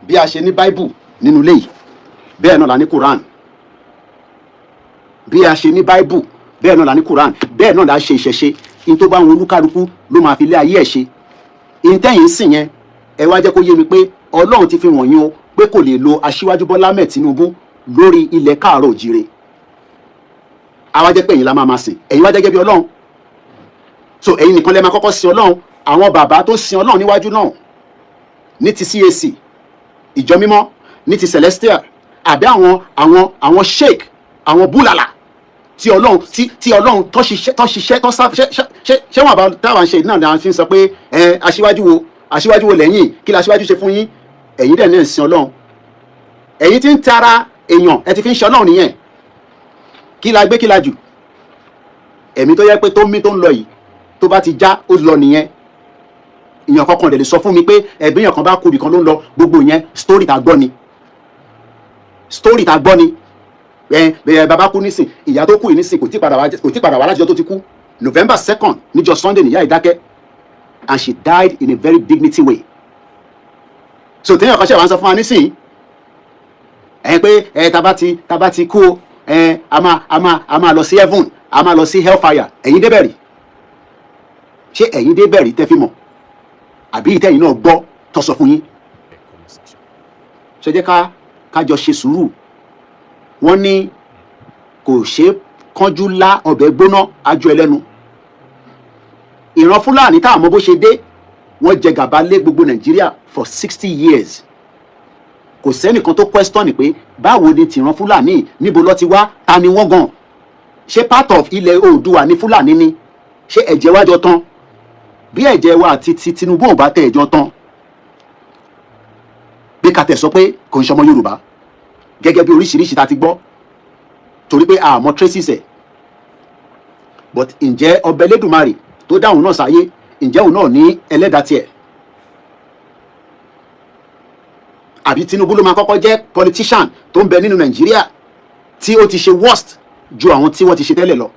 Bí a ṣe ní Bible nínú ilé yìí, bẹ́ẹ̀ náà la ní Quran. Bí a ṣe ní Bible, bẹ́ẹ̀ náà la ní Quran. Bẹ́ẹ̀ náà la ṣe ìṣẹ̀ṣe. In tó bá wọn olúkálukú ló máa fi lé ayé ẹ̀ ṣe. In tẹ́yìn sìn yẹn, ẹ wá jẹ́ kó yé mi pé Ọlọ́run ti fi wọ̀nyí o pé kò lè lo Aṣíwájú Bọ́lá Ahmed Tinubu lórí ilẹ̀ káàárọ̀ òjíire. Àwa jẹ́ pé ẹ̀yin la máa sìn, ẹ̀yin wá jẹ́ gẹ́gẹ́ bí Ọlọ́run. So ẹ̀yin nìkan lẹ máa kọ́kọ́ sin Ọlọ́run. Àwọn bàbá tó sin Ọlọ́run níwájú náà ní ti CAC, ìjọ mímọ́, ní ti Celestial, àbí àwọn sheik, àwọn búlàlà tí Ọlọ́run tó ṣiṣẹ́ ṣé wọn bá táwọn ṣe náà ni fi ń sọ pé aṣíwájú wo lẹ́yìn, kí la aṣíwájú ṣe fún yín? Ẹ̀yin dẹ̀ náà ń sin Ọlọ́run. Ẹ̀yin tí ń tara èèyàn ẹ ti fi ń ṣe Ọlọ́run nìyẹn. Kí la gbé kí la jù? Ẹ̀mí tó yẹ pé tó mí tó ń lọ yìí tó bá ti já ó lọ nìyẹn. Ìyàn kankan dẹ̀ lè sọ fún mi pé ẹ̀bí yàn kan bá kú ibì kan ló ń lọ, gbogbo yẹn story tá gbọ́ ni. Story tá gbọ́ ni. Bẹ́ẹ̀ bàbá kú nísìn, ìyá tó kú yìí nísìn kò tí padà wá láti ọjọ́ tó ti kú. November 2nd níjọ́ Sunday nìyá ìdákẹ́, and she died in a very dignity way. So téèyàn kan ṣe wá ń sọ fún wa nísìn pé tá bá ti kú o, a máa lọ sí heaven, a máa lọ sí hellfire. Ẹ̀yin débẹ̀ rí? Ṣé ẹ̀yin débẹ̀ rí tẹ́ fi mọ̀? Àbí ìtẹ́yìn náà gbọ́ tó sọ fún yín? Ṣé jẹ́ ká jọ ṣe sùúrù. Wọ́n ní kò ṣe kánjú lá ọbẹ̀ gbóná ajú ẹlẹ́nu. Ìran Fúlàní tá àmọ́ bó ṣe dé, wọ́n jẹ gàba lé gbogbo Nàìjíríà for 60 years. Kò sẹ́nìkan tó question pé báwo ni tìran Fúlàní, níbo ló ti wá, ta ni wọ́n gan? Ṣé part of ilẹ̀ Oòduà ni Fúlàní ni? Ṣé ẹ̀jẹ̀ wájọ tán? Bí ẹ̀jẹ̀ wa àti ti Tinubu ò bá tẹ̀ ẹ̀jọ́ tán, bí ká tẹ̀ sọ pé kò ń ṣọmọ Yorùbá gẹ́gẹ́ bí oríṣiríṣi ta ti gbọ́ torí pé àmọ́ traces ẹ̀. But ǹjẹ́ ọba Elédùmarè tó dáhùn náà sáyé, ǹjẹ́ òun náà ní ẹlẹ́dàá tiẹ̀? Àbí Tinubu ló máa kọ́kọ́ jẹ́ politician tó ń bẹ nínú Nàìjíríà tí ó ti ṣe worst ju àwọn tí wọ́n ti ṣe tẹ́lẹ̀ lọ?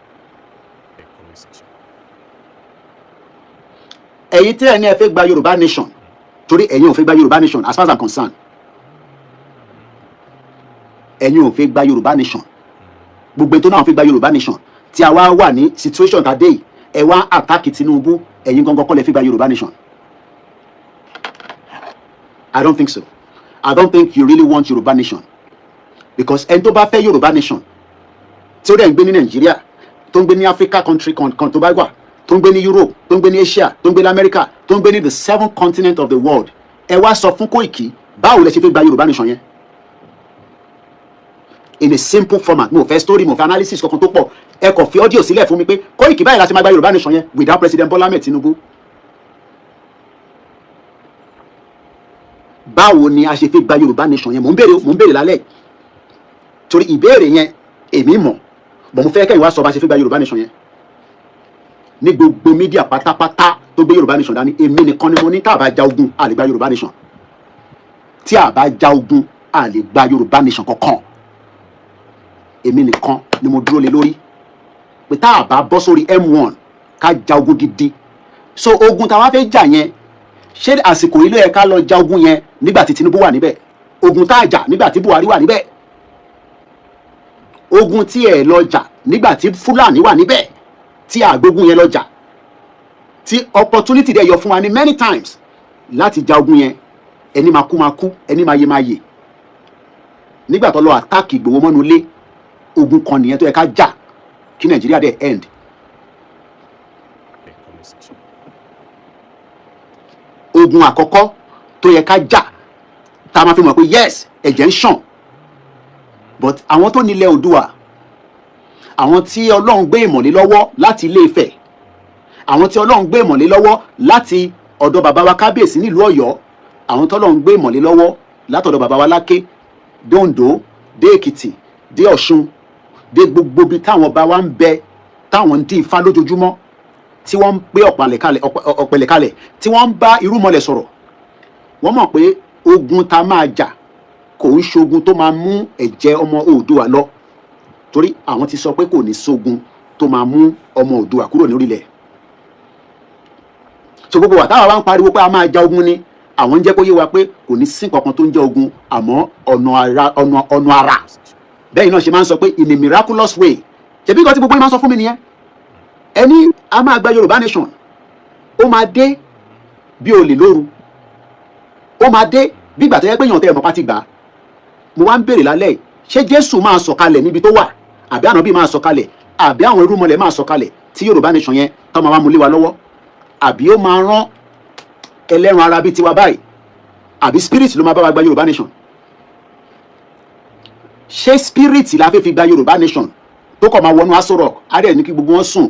Ẹ̀yin tí ẹ̀ ní ẹ fẹ́ gba Yorùbá nation torí ẹ̀yin ò fẹ́ gba Yorùbá nation as far as I'm concerned. Ẹ̀yin ò fẹ́ gba Yorùbá nation. Gbogbo ètò náà fẹ́ gba Yorùbá nation tí a wá wà ní situation tàdé yìí, ẹ wá attack Tinubu, ẹ̀yin gangan kọ́ lẹ fẹ́ gba Yorùbá nation. I don't think so. I don't think you really want Yorùbá nation because ẹni tó bá fẹ́ Yorùbá nation tí ó dẹ̀ ń gbé ní Nàìjíríà, tó ń gbé ní Africa country kan tó bá wà, tó ń gbé ní Europe, tó ń gbé ní Asia, tó ń gbé ní America, tó ń gbé ní the 7 continents of the world, ẹ wá sọ fún Koiki báwo lẹ ṣe fẹ́ gba Yorùbá nation yẹn in a simple format. Mo fẹ́ story, mo fẹ́ analysis kankan tó pọ̀, ẹ kò fi audio sílẹ̀ fún mi pé Koiki báyìí la ṣe máa gba Yorùbá nation yẹn without President Bola Ahmed Tinubu. Báwo ni a ṣe fẹ́ gba Yorùbá nation yẹn? Mo ń béèrè lálẹ́ torí ìbéèrè yẹn èmi mọ̀, bọ̀ mo fẹ́ kẹ́yìn wá sọ bá ṣe fẹ́ gba Yorùbá nation yẹn. ní gbogbo mídíà pátápátá tó gbé Yorùbá nation dání, èmi nìkan ni mo ní tá a bá ja ogun a lè gba Yorùbá nation, tí a bá ja ogun a lè gba Yorùbá nation kankan. Èmi nìkan ni mo dúró lé lórí pé tá a bá bọ́ sórí M1 ká ja ogun gidi. So ogun tá a wá fẹ́ jà yẹn, ṣé àsìkò ilé ẹ̀ ká lọ ja ogun yẹn nígbà tí Tinubu wà níbẹ̀? Ogun tá a jà nígbà tí Buhari wà níbẹ̀? Ogun tí ẹ lọ jà nígbà tí Fúlàní wà níbẹ̀, tí àgbógun yẹn lọ jà, tí opportunity dẹ̀ yọ fún wa ní many times láti ja ogun yẹn, ẹni máa kú, ẹni máa yè. Nígbà tó lọ attack Ìgbòho mọ́nu ilé, ogun kan nìyẹn tó yẹ ká jà kí Nàìjíríà dẹ̀ end. Ogun àkọ́kọ́ tó yẹ ká jà tá a máa fi mọ̀ pé yes ẹ̀jẹ̀ ń ṣàn, but àwọn tó nílẹ̀ Oòduà, àwọn tí Ọlọ́run gbé ìmọ̀lé lọ́wọ́ láti Ilé Ifẹ̀, àwọn tí Ọlọ́run gbé ìmọ̀lé lọ́wọ́ láti ọ̀dọ̀ bàbá wa Kábíyèsí nílùú Ọ̀yọ́, àwọn tí Ọlọ́run gbé ìmọ̀lé lọ́wọ́ látọ̀dọ̀ bàbá wa Láké dé Oǹdó dé Èkìtì dé Ọ̀ṣun dé gbogbo bí táwọn ọba wa ń bẹ, táwọn ń dín Ifá lójoojúmọ́, tí wọ́n ń gbé ọ̀pẹ̀lẹ̀ kalẹ̀, tí wọ́n ń bá irúmọlẹ̀ sọ̀rọ̀. Wọ́n mọ̀ pé ogun tá máa jà kò ń ṣogun tó máa mú ẹ̀jẹ̀ ọmọ Oòduà lọ, torí àwọn ti sọ pé kò ní sógun tó máa mú ọmọ Oòduà kúrò lórílẹ̀. So gbogbo wa táwa wá ń pariwo pé a máa ja ogun ni, àwọn ń jẹ́ kó yé wa pé kò ní sí kankan tó ń jẹ́ ogun, àmọ́ ọ̀nà ara. Bẹ́ẹ̀ náà ṣe máa ń sọ pé in a miraculous way. Ṣebí nǹkan tí gbogbo yín máa ń sọ fún mi nìyẹn. Ẹni a máa gba Yorùbá nation, ó máa dé bí olè lóru, ó máa dé bí ìgbà tó yẹ pé èèyàn tẹ́ ẹ̀ mọ́ pátì gbà. Mo wá ń béèrè lálẹ́ yìí, ṣé Jésù máa sọ̀kalẹ̀ níbi tó wà, àbí Ànábì máa sọ̀kalẹ̀, àbí àwọn irúmọlẹ̀ máa sọ̀kalẹ̀ tí Yorùbá nation yẹn tó máa wá mú lé wa lọ́wọ́, àbí ó máa rán ẹlẹ́ran ara bíi tiwa báyìí, àbí spirit ló máa bá wa gba Yorùbá nation? Ṣé spirit la fẹ́ fi gba Yorùbá nation tó kọ̀ máa wọnú Aso Rock á dẹ̀ ní kí gbogbo wọn sùn,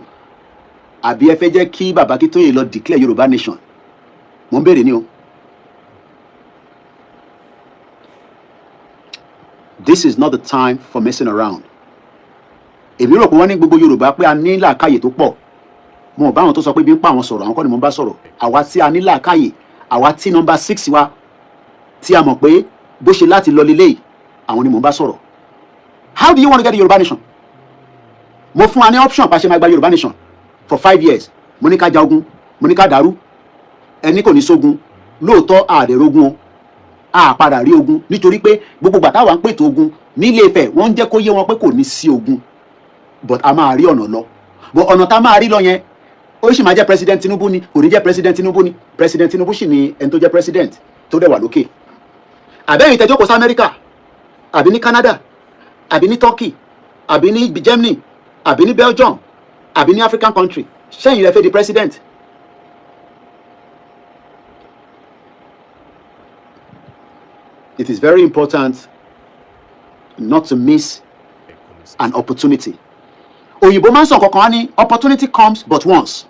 àbí ẹ fẹ́ jẹ́ kí bàbá Akíntóyè lọ declare Yorùbá nation? Mo ń béèrè ni o. This is not the time for messing around. Èmi rò pé wọ́n ní gbogbo Yorùbá pé a ní làákàyè tó pọ̀. Mo bá àwọn tó sọ pé bí ń pa àwọn sọ̀rọ̀, àwọn kọ́ ni mo bá sọ̀rọ̀. Àwa tí a ní làákàyè, àwa tí number 6 wa tí a mọ̀ pé bó ṣe láti lọ lélẹ́yìí, àwọn ni mo bá sọ̀rọ̀. How do you want to get the Yorùbá nation? Mo fún wa ní option pa ṣe máa gba Yorùbá nation for 5 years. Mo ní ká ja ogun, mo ní ká dàrú. Ẹni kò ní sógun. Lóòótọ́ àdẹ̀rógun o. A padà rí ogun nítorí pé gbogbo gbà táwa ń pètò ogun ní Ilé Ifẹ̀ wọ́n ń jẹ́ kó yé wọn pé kò ní sí ogun, but a máa rí ọ̀nà lọ. But ọ̀nà tá a máa rí lọ yẹn ó sì máa jẹ́ President Tinubu ni, kò ní jẹ́ President Tinubu ni. President Tinubu sì ni ẹni tó jẹ́ president tó dẹ̀ wà lókè. Àbẹ́yìn tẹ́jọ́ kò sí Amẹ́ríkà, àbí ní Canada, àbí ní Turkey, àbí ní Germany, àbí ní Belgium, àbí ní African country, ṣẹ́yìn rẹ̀ fẹ́ di president? It is very important not to miss an opportunity. Òyìnbó máa ń sọ kankan wá ní opportunity comes but once.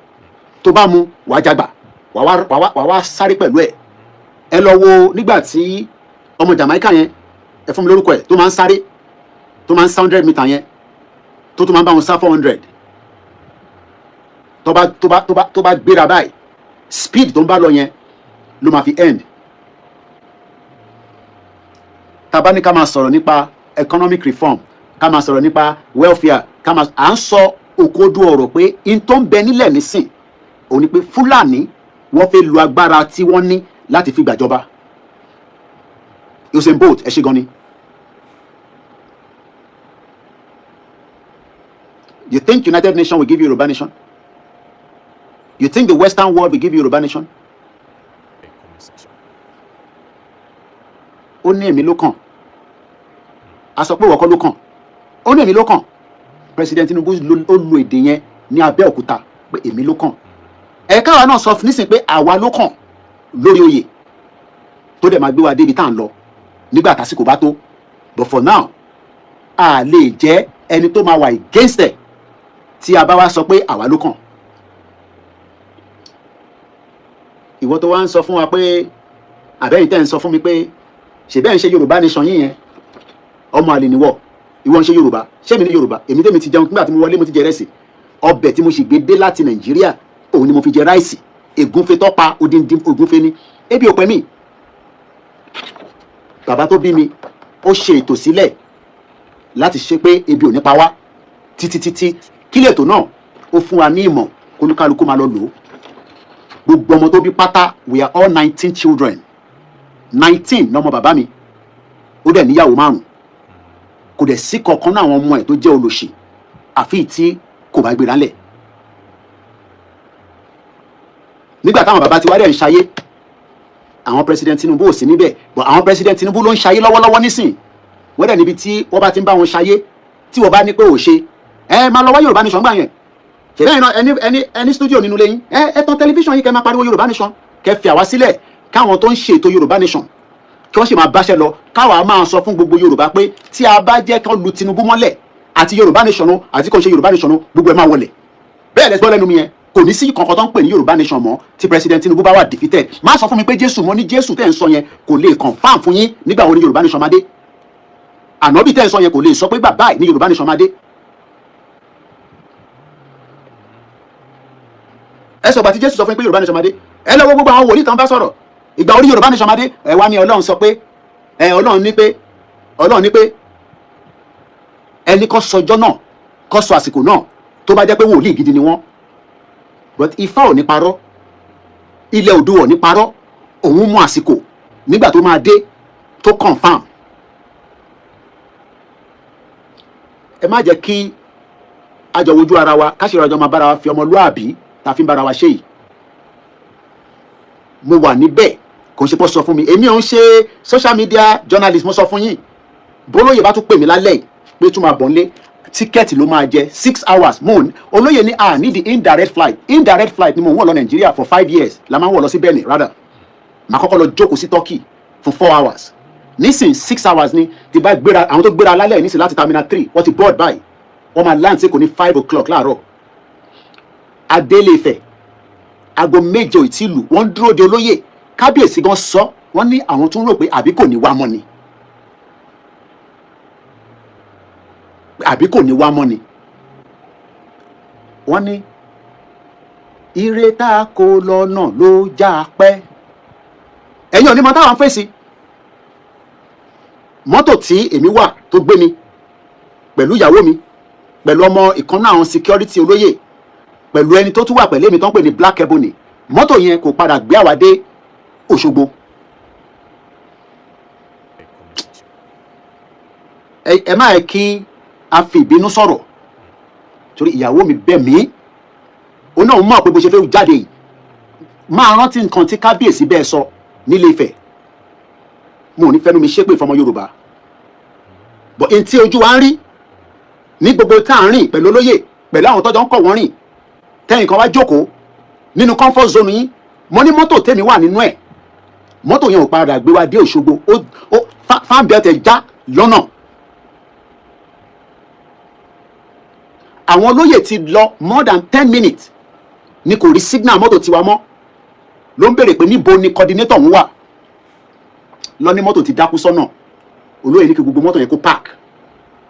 Tó bá mu wàá jágbà, wàá wá sáré pẹ̀lú ẹ̀. Ẹ lọ wo nígbà tí ọmọ Jamaica yẹn, ẹ fún mi lórúkọ ẹ̀, tó máa ń sáré, tó máa ń sá 100 meter yẹn, tó máa ń bá wọn sá 400. Tó bá gbéra báyìí, speed tó ń bá lọ yẹn ló máa fi end. Tá bá ní ká máa sọ̀rọ̀ nípa economic reform, ká máa sọ̀rọ̀ nípa welfare, à ń sọ òkodo ọ̀rọ̀ pé in tó ń bẹ nílẹ̀ nísìn òun ni pé Fúlàní wọ́n fẹ́ lu agbára tí wọ́n ní láti fi gbàjọba. Usain Bolt ẹ ṣé gan ni. You think United Nations will give you Yorùbá nation? You think the Western world will give you Yorùbá nation? Ó ní èmi ló kàn. A sọ pé wọ́kọ́ ló kàn. Ó ní èmi ló kàn. President Tinubu ó lo èdè yẹn ní Abẹ́òkúta pé èmi ló kàn. Káwa náà sọ nísìnyí pé àwa ló kàn lórí oyè tó dẹ̀ máa gbé wa débi tá à ń lọ nígbà tásìkò bá tó. But for now, a lè jẹ́ ẹni tó máa wà against ẹ̀ tí a bá wá sọ pé àwa ló kàn. Ìwọ tó wá ń sọ fún wa pé àbẹ́yìn tẹ́ ń sọ fún mi pé ṣe bẹ́ẹ̀ ń ṣe Yorùbá nation yín yẹn, ọmọ àlè níwọ̀, ìwọ ń ṣe Yorùbá, ṣé mi ní Yorùbá? Èmi tẹ́mi ti jẹun nígbà tí mo wọlé mo ti jẹ ìrẹsì. ọbẹ̀ tí mo sì gbé dé láti Nàìjíríà òun ni mo fi jẹ ráìsì. Ègúnfe tó pa odindi ògúnfe ni. Ebi ò pẹ́ mi. Bàbá tó bí mi ó ṣe ètò sílẹ̀ láti ṣe pé ebi ò ní pa wá títí kílẹ̀ ètò náà ó fún wa ní ìmọ̀ kólúkálukú máa lọ lò ó. Gbogbo ọmọ tó bí pátá, we are all 19 children. 19 lọmọ bàbá mi. Ó dẹ̀ níyàwó 5. Kò dẹ̀ sí kankan náà àwọn ọmọ ẹ̀ tó jẹ́ olóṣì àfi tí kò bá gbéra lẹ̀. Nígbà táwọn bàbá ti wá dẹ̀ ń ṣayé, àwọn president Tinubu ò sí níbẹ̀, but àwọn president Tinubu ló ń ṣayé lọ́wọ́lọ́wọ́ nísìn. Wọ́n dẹ̀ níbi tí wọ́n bá ti ń bá wọn ṣayé, tí wọ́n bá ní pé ò ṣe, máa lọ wá Yorùbá Nation gbà yẹn. Ṣèbẹ́ yìí náà ẹni studio nínú lẹ́yìn, ẹ tan tẹlifíṣàn yìí kẹ́ máa pariwo Yorùbá Nation, kẹ́ fi àwa sílẹ̀ káwọn tó ń ṣètò Yorùbá Nation kí wọ́n sì máa báṣẹ́ lọ, káwa máa sọ fún gbogbo Yorùbá pé tí a bá jẹ́ kán lu Tinubu mọ́lẹ̀ àti Yorùbá Nation o àti kò ń ṣe Yorùbá Nation o, gbogbo ẹ̀ máa wọlẹ̀. Bẹ́ẹ̀ lẹ́sìn lẹ́nu mi yẹn, kò ní sí kankan tó ń pè ní Yorùbá Nation mọ́ tí president Tinubu bá wà defeated. Má sọ fún mi pé Jésù, mo ní Jésù tẹ́ ń sọ yẹn kò lè confam fún yín nígbà wo ni Yorùbá Nation máa dé. Ànábì tẹ́ ń sọ yẹn kò lè sọ pé bàbá ẹ̀ ní Yorùbá Nation máa dé. Ẹ sọ gbà tí Jésù sọ fún yín pé Yorùbá Nation máa dé. Ẹ lọ wo gbogbo àwọn wòlíì tán bá sọ̀rọ̀ ìgbà orí Yorùbá Nation máa dé. Ẹ wá ní Ọlọ́run sọ pé Ọlọ́run ní pé ẹni kọ́ sọjọ́ náà kọ́ sọ àsìkò náà tó bá jẹ́ pé wòlíì gidi ni wọ́n. But Ifá ò ní parọ́, ilẹ̀ Oòduà ò ní parọ́, òun mú àsìkò nígbà tó máa dé tó confam. Ẹ má jẹ́ kí a jọ wojú ara wa ká ṣe ìrọ̀jọ́ máa bára wa fi ọmọlúàbí tá a fi ń bára wa ṣe yìí. Mo wà níbẹ̀, kò ń ṣe pọ́ sọ fún mi, èmi ò ń ṣe social media journalist, mo sọ fún yín. Bólóyè bá tún pè mí lálẹ́ pé tún máa bọ̀ nílé, tíkẹ́ẹ̀tì ló máa jẹ 6 hours. Olóyè ní ní the indirect flight ni mo ń wọ̀ lọ Nàìjíríà for 5 years la máa ń wọ̀ lọ sí Benin rather. Màá kọ́kọ́ lọ jókòó sí Turkey for 4 hours. Nísìn 6 hours ni ti bá gbéra, àwọn tó gbéra lálẹ́ nísìn láti terminal 3 wọ́n ti board báyìí, wọ́n máa land sí kò ní 5 o'clock láàárọ̀. Adélé Ifẹ̀ aago 7 ò tí lù, wọ́n dúró de olóyè. Kábíyèsí gan sọ, wọ́n ní àwọn tún rò pé àbí kò ní wá mọ́ ni, àbí kò ní wá mọ́ ni. Wọ́n ní ire tá a kó lọ́nà ló já pẹ́. Ẹ̀yin ò ní mọ táwọn fèsì. Mọ́tò tí èmi wà tó gbé mi pẹ̀lú ìyàwó mi pẹ̀lú ọmọ ìkànnà àwọn security olóyè pẹ̀lú ẹni tó tún wà pẹ̀lú èmi tó ń pè ní Black Ebony, mọ́tò yẹn kò padà gbé àwa dé Òṣogbo. Ẹ má yẹ kí a fi ìbínú sọ̀rọ̀ torí ìyàwó mi bẹ̀ mí, òun náà mọ̀ pé bó ṣe fẹ́ jáde yìí máa rántí nǹkan tí kábíyèsí bẹ́ẹ̀ sọ nílé Ifẹ̀. Mo ò ní fẹ́nu mi ṣépè fọmọ Yorùbá, bọ̀ ẹni tí ojú wa ń rí ní gbogbo tá à ń rìn pẹ̀lú olóyè pẹ̀lú àwọn tọ́jọ́ ń kọ̀ wọ́n rìn, tẹ́yìn kan wá jókòó nínú comfort zone yín. Mo ní mọ́tò tèmi wà nínú ẹ̀, mọ́tò yẹn ò padà gbé wa dé Òṣogbo, fan belt ẹ̀ já lọ́nà. Àwọn olóyè ti lọ more than 10 minutes ni kò rí signal mọ́tò tiwa mọ́, ló ń béèrè pé níbo ni coordinator ń wà. Lọ ní mọ́tò ti dákú sọ́nà, olóyè ní kí gbogbo mọ́tò yẹn kó park.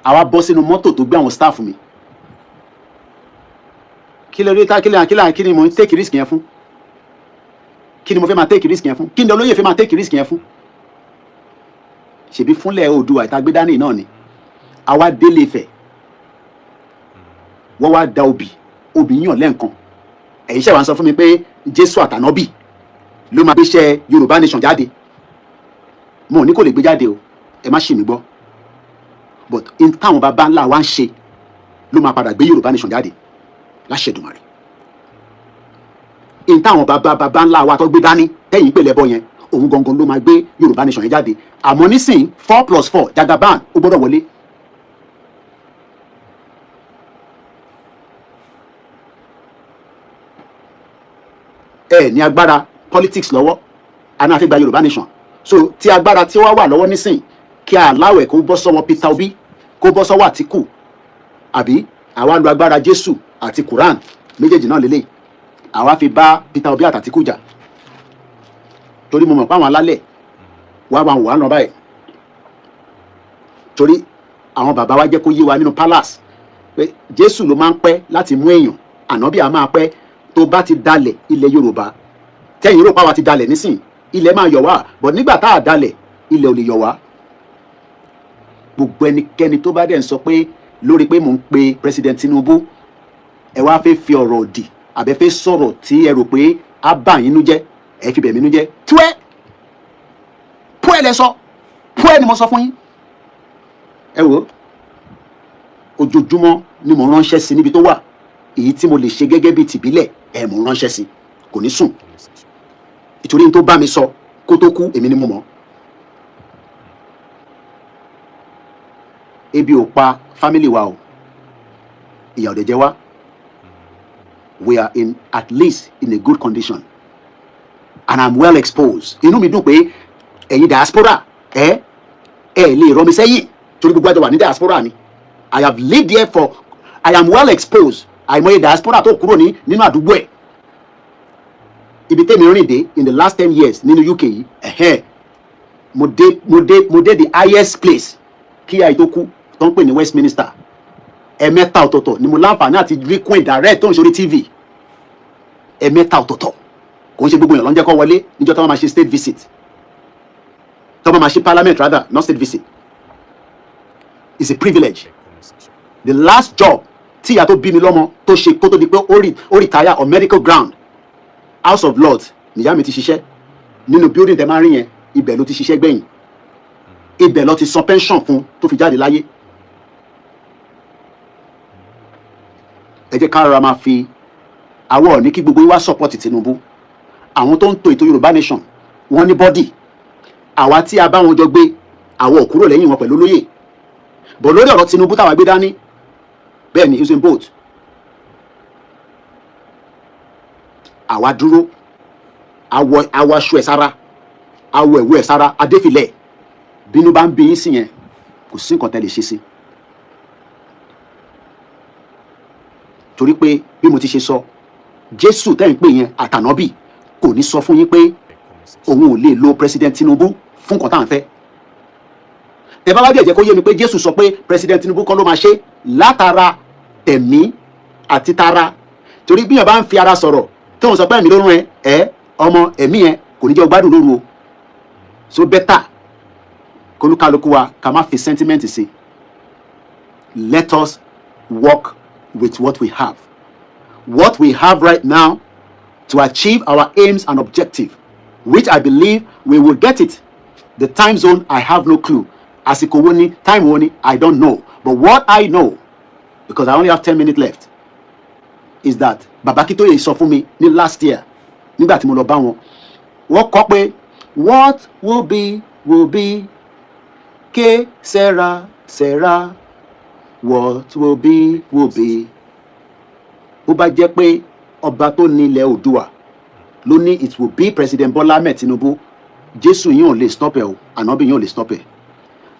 Àwa bọ́ sínú mọ́tò tó gbé àwọn staff mi. Kí ni mo ń take risk yẹn fún? Kí ni mo fẹ́ máa take risk yẹn fún? Kí ni olóyè fẹ́ máa take risk yẹn fún? Ṣèbí fúnlẹ̀ Oòduà ìtagbédání náà ni. Àwa délé Ifẹ̀, wọ́n wá da obì yàn lẹ́ǹkan. Ẹ̀yin ṣe wá ń sọ fún mi pé Jésù àtànábì ló máa gbéṣẹ́ Yorùbá Nation jáde. Mo ò ní kò lè gbé jáde o, ẹ má ṣì mí gbọ́. But in táwọn bàbá ńlá wa ń ṣe ló máa padà gbé Yorùbá Nation jáde láṣẹ Èdùmàrè. In táwọn bàbá ńlá wa tó gbé dání tẹ́yìn pè lẹ́bọ yẹn, òun gangan ló máa gbé Yorùbá Nation yẹn jáde. Àmọ́ nísìn 4+4 Jagaban ó gbọ́dọ̀ wọlé. Ẹ ní agbára politics lọ́wọ́, a náà fi gba Yorùbá Nation. So tí agbára tí wọ́n wà lọ́wọ́ nísìn kí aláwẹ̀ kó bọ́ sọ́wọ́ Peter Obi, kó bọ́ sọ́wọ́ Àtíkù, àbí àwa lu agbára Jésù àti Quran méjèèjì náà lélẹ̀, àwa fi bá Peter Obi àti Àtíkù jà. Torí mo mọ̀ pé àwọn alálẹ̀ wà máa wò wá lọ báyìí, torí àwọn bàbá wa jẹ́ kó yé wa nínú palace pé Jésù ló máa ń pẹ́ láti mú èèyàn ànábì a máa pẹ́. Tó bá ti dalẹ̀ ilẹ̀ Yorùbá, tẹ́yìn rò pa wa ti dalẹ̀ nísìn, ilẹ̀ máa yọ̀ wá, but nígbà tá a dalẹ̀ ilẹ̀ ò lè yọ̀ wá. Gbogbo ẹnikẹ́ni tó bá dẹ̀ ń sọ pé lórí pé mò ń pe President Tinubu, ẹ wá fẹ́ fi ọ̀rọ̀ òdì àbẹ́ fẹ́ sọ̀rọ̀ tí ẹ rò pé á bà yín nú jẹ́, ẹ fi bẹ̀ mí nú jẹ́. Púẹ́ lẹ sọ, púẹ́ ni mo sọ fún yín. Ẹ wò ó, ojoojúmọ́ ni mo ránṣẹ́ sí níbi tó wà. Èyí tí mo lè ṣe gẹ́gẹ́ bíi tìbílẹ̀ mo ránṣẹ́ sí, kò ní sùn. Ìtorí tó bá mi sọ kó tó kú èmi ni mo mọ̀. Ebi ò pa family wa o, ìyà ò dẹ̀ jẹ wá. We are at least in a good condition and I'm well exposed. Inú mi dùn pé ẹ̀yin diaspora lè rọ mi sẹ́yìn torí gbogbo àjọ wà ní diaspora ni. I have lived here I am well exposed. Àìmọye diaspora tó kúrò nínú àdúgbò ẹ̀. Ibi tẹ́mi rìn dé in the last 10 years nínú UK yìí, mo dé the highest place kí ayé tó kú tó ń pè ní Westminster. Ẹ̀mẹ́ta ọ̀tọ̀ọ̀tọ̀ ni mo láǹfààní àti rí Queen direct tó ń sórí TV. Ẹ̀mẹ́ta ọ̀tọ̀ọ̀tọ̀ kò ń ṣe gbogbo èèyàn ló ń jẹ́ kó wọlé níjọ́ tí wọ́n máa ṣe state visit, tí wọ́n máa ṣe parliament rather not state visit. It's a privilege. The last job tí ìyá tó bí mi lọ́mọ tó ṣe kó tó di pé ó retire on medical ground, House of Lords nìyá mi ti ṣiṣẹ́ nínú building tẹ́ máa rí yẹn, ibẹ̀ ló ti ṣiṣẹ́ gbẹ̀yìn, ibẹ̀ ló ti san pension fún tó fi jáde láyé. Ẹ jẹ́ ká rọra máa fi àwọ̀ ní kí gbogbo wa support Tinubu. Àwọn tó ń tò ètò Yorùbá nation wọ́n ní bọ́dì. Àwa tí a bá wọn jọ gbé àwọ̀ ò kúrò lẹ́yìn wọn pẹ̀lú olóyè. Bọ̀ lórí ọ̀rọ̀ Tinubu táwa gbé dání, bẹ́ẹ̀ ni Usain Bolt, àwa dúró, àwọ̀ aṣọ ẹ̀ sára, àwọ̀ ẹ̀wù ẹ̀ sára, adéfilẹ̀. Bínú bá ń bí yín sí yẹn, kò sí nǹkan tẹ́ lè ṣe sí. Torí pé bí mo ti ṣe sọ, Jésù tẹ́ ń pè yẹn àtànábì kò ní sọ fún yín pé òun ò lè lo President Tinubu fún nǹkan tá à ń fẹ́. Tẹ́ bá wá díẹ̀ jẹ́ kó yé mi pé Jésù sọ pé President Tinubu kọ́ ló máa ṣe látara ẹ̀mí àti tara. Torí bí yẹn bá ń fi ara sọ̀rọ̀ tí wọ́n sọ pé ẹ̀mí ló rún ọmọ ẹ̀mí yẹn kò ní jẹ́ gbádùn lóru o. So better kólúkálukú wa ká má fi sentiment sí. Let us work with what we have. What we have right now to achieve our aims and objectives, which I believe we will get it. The time zone, I have no clue. Àsìkò wo ni, time wo ni, I don't know. But what I know, because I only have 10 minutes left, is that Baba Akintoye sọ fún mi ní last year, nígbà tí mo lọ bá wọn, wọ́n kọ pé what will be, que sera, what will be. Ó bá jẹ́ pé ọba tó ní ilẹ̀ Oòduà ló ní it will be President Bola Ahmed Tinubu, Jésù yín ò lè stop ẹ̀ o, ànábì yín ò lè stop ẹ̀.